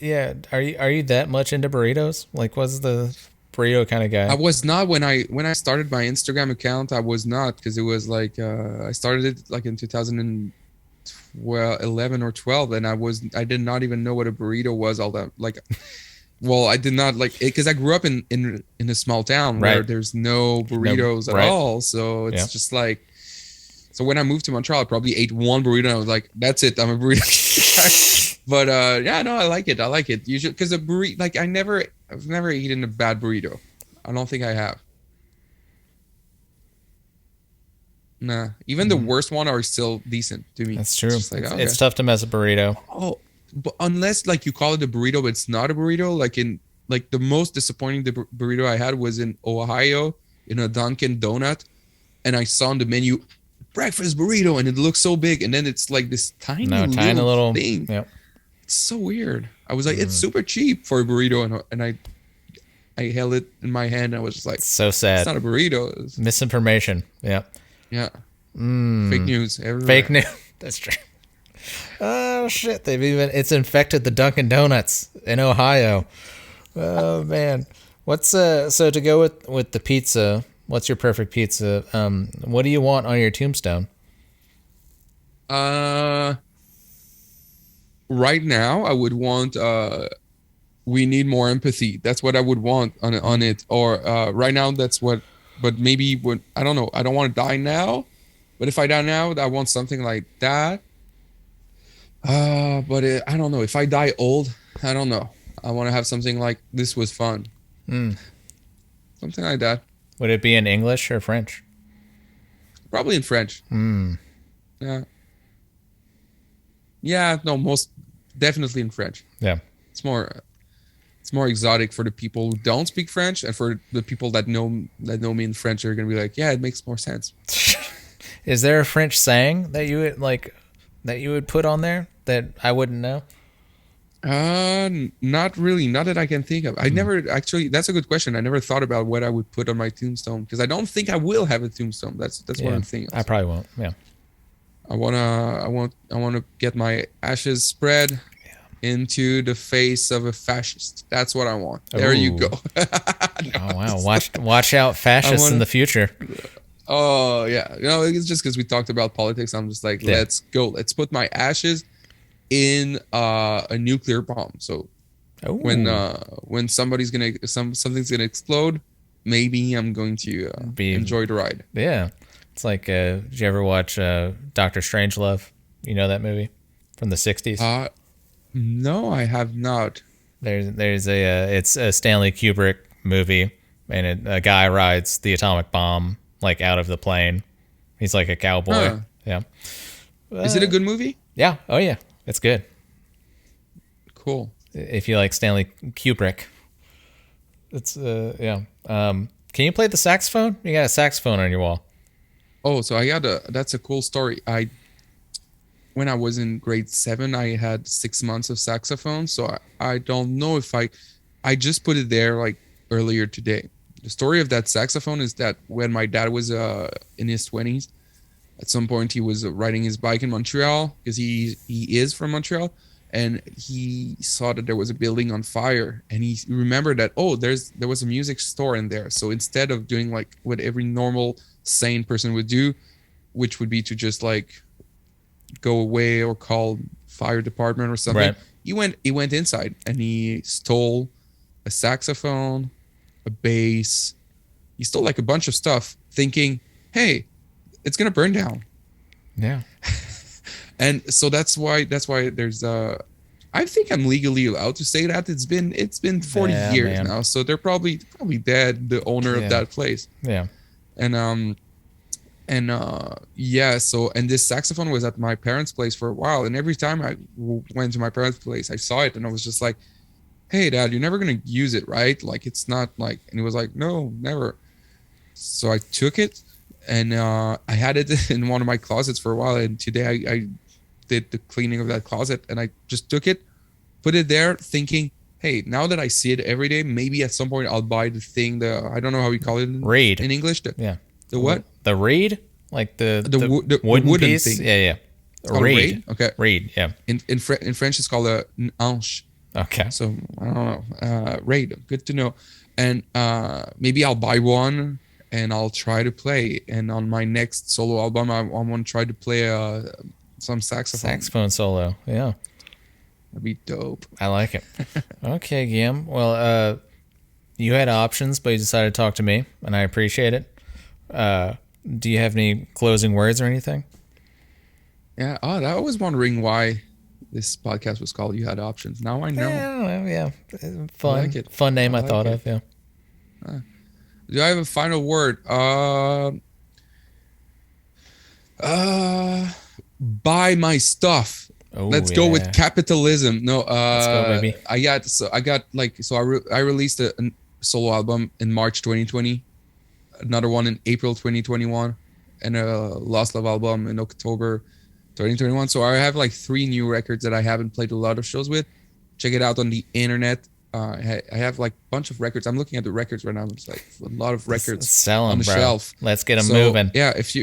Yeah, are you that much into burritos? Like, what's the burrito kind of guy? I was not when I started my Instagram account. I was not, because it was like I started it like in 2011 or 12, and I did not even know what a burrito was. All that like, well, I did not like it because I grew up in a small town where Right. there's no burritos at right. all. So it's Yeah. just like, so when I moved to Montreal, I probably ate one burrito and I was like, that's it, I'm a burrito guy. But yeah, no, I like it. I like it. Usually because a burrito, like I've never eaten a bad burrito. I don't think I have. Nah, even the worst one are still decent to me. That's true. It's just like, okay. It's tough to mess a burrito. Oh, but unless like you call it a burrito, but it's not a burrito. Like the most disappointing burrito I had was in Ohio in a Dunkin' Donut, and I saw on the menu breakfast burrito, and it looks so big, and then it's like this tiny little thing. Yep. It's so weird. I was like, it's super cheap for a burrito, and I held it in my hand, and I was just like, So sad. it's not a burrito. It's, Misinformation. Yeah. yeah, fake news everywhere. Fake news. That's true. Oh shit! It's infected the Dunkin' Donuts in Ohio. Oh man, what's so to go with the pizza? What's your perfect pizza? What do you want on your tombstone? Right now, I would want we need more empathy. That's what I would want on it. Or right now, that's what. But maybe when I don't know. I don't want to die now. But if I die now, I want something like that. But I don't know. If I die old, I don't know. I want to have something like this was fun. Something like that. Would it be in English or French? Probably in French. Yeah. Yeah. No. Most definitely in French. Yeah. It's more exotic for the people who don't speak French, and for the people that know me in French, they're gonna be like, yeah, it makes more sense. Is there a French saying that you would put on there that I wouldn't know? Not really. Not that I can think of. I never actually. That's a good question. I never thought about what I would put on my tombstone, because I don't think I will have a tombstone. That's what I'm thinking. I probably won't. Yeah. I wanna get my ashes spread into the face of a fascist. That's what I want. There you go. Oh wow! Watch out, fascists in the future. Oh yeah, it's just because we talked about politics. I'm just like, let's go. Let's put my ashes in a nuclear bomb. So when something's gonna explode, maybe I'm going to enjoy the ride. Yeah, it's like, did you ever watch Dr. Strangelove? You know that movie from the 60s? No, I have not. There's it's a Stanley Kubrick movie, and a guy rides the atomic bomb like out of the plane. He's like a cowboy. Yeah. Is it a good movie? Yeah. Oh yeah, it's good. Cool. If you like Stanley Kubrick, it's yeah. Can you play the saxophone? You got a saxophone on your wall. Oh, so that's a cool story. When I was in grade 7, I had 6 months of saxophone. So I don't know if I just put it there like earlier today. The story of that saxophone is that when my dad was in his 20s, at some point he was riding his bike in Montreal, because he is from Montreal, and he saw that there was a building on fire, and he remembered that, there was a music store in there. So instead of doing like what every normal sane person would do, which would be to just like go away or call fire department or something, Right. he went inside and he stole a saxophone, a bass. He stole like a bunch of stuff, thinking, hey, it's gonna burn down. Yeah. And so that's why there's I think I'm legally allowed to say that. It's been 40 years now, so they're probably dead, the owner of that place. Yeah. And so this saxophone was at my parents' place for a while, and every time I went to my parents' place, I saw it, and I was just like, "Hey, Dad, you're never gonna use it, right? Like, it's not like." And he was like, "No, never." So I took it, and I had it in one of my closets for a while. And today I did the cleaning of that closet, and I just took it, put it there, thinking, "Hey, now that I see it every day, maybe at some point I'll buy the thing. I don't know how you call it Raid. in English. Yeah. The what? The raid? Like the The wooden wooden piece? thing. Yeah. It's called a raid? Okay. Raid, yeah. In French, it's called an hanche. Okay. So I don't know. Raid. Good to know. And maybe I'll buy one and I'll try to play. And on my next solo album, I want to try to play some saxophone. Saxophone solo, yeah. That'd be dope. I like it. Okay, Guillem. Well, you had options, but you decided to talk to me, and I appreciate it. Do you have any closing words or anything? Yeah. Oh, I was wondering why this podcast was called You Had Options. Now I know. Yeah. Fun. I like it. Fun name I like thought it. of, yeah. Do I have a final word? Buy my stuff. Oh, Let's go with capitalism. No, Let's go, baby. I released a solo album in March 2020, another one in April 2021, and a Lost Love album in October 2021. So I have like 3 new records that I haven't played a lot of shows with. Check it out on the internet. I have like a bunch of records. I'm looking at the records right now. It's like a lot of records Sell 'em, on the bro. shelf. Let's get them moving. Yeah, if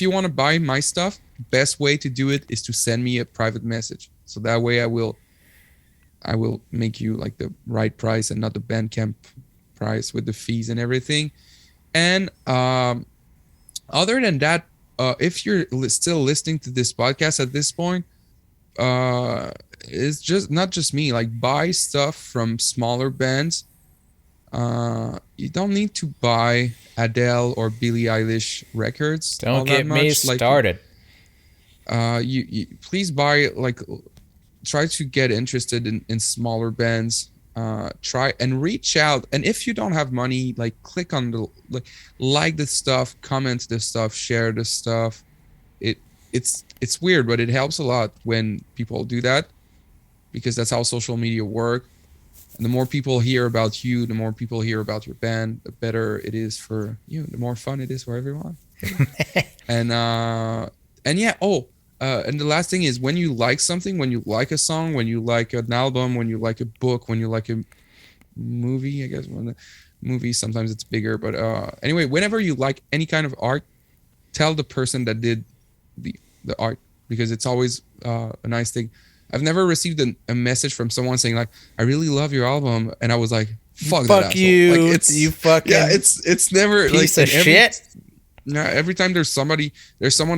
you want to buy my stuff, best way to do it is to send me a private message. So that way I will make you like the right price and not the Bandcamp price with the fees and everything. And other than that, if you're still listening to this podcast at this point, it's just not just me. Like, buy stuff from smaller bands. You don't need to buy Adele or Billie Eilish records. Don't get me started. You please buy, like, try to get interested in smaller bands. Try and reach out. And if you don't have money, like, click on the like the stuff, comment the stuff, share the stuff. It's weird, but it helps a lot when people do that, because that's how social media work. And the more people hear about you, the more people hear about your band, the better it is for you, the more fun it is for everyone. and yeah. And the last thing is, when you like something, when you like a song, when you like an album, when you like a book, when you like a movie, I guess when the movie, sometimes it's bigger, but anyway, whenever you like any kind of art, tell the person that did the art, because it's always a nice thing. I've never received a message from someone saying like, "I really love your album," and I was like, "Fuck that you, asshole." Like, it's you fucking it's never piece like of shit. Every time there's someone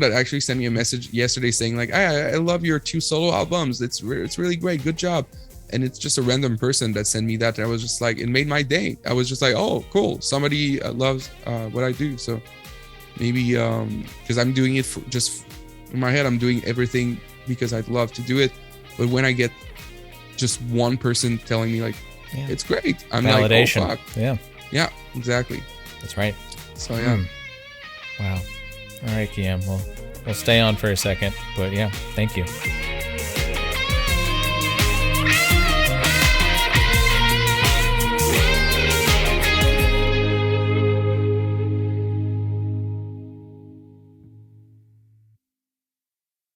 that actually sent me a message yesterday saying like, I love your 2 solo albums. It's really great. Good job. And it's just a random person that sent me that. And I was just like, it made my day. I was just like, oh, cool. Somebody loves what I do. So maybe because I'm doing it just in my head, I'm doing everything because I'd love to do it. But when I get just one person telling me like, it's great, I'm validation. Like, oh, fuck. Yeah, exactly. That's right. So yeah. Wow. All right, Guillem. Well, we'll stay on for a second, but yeah, thank you.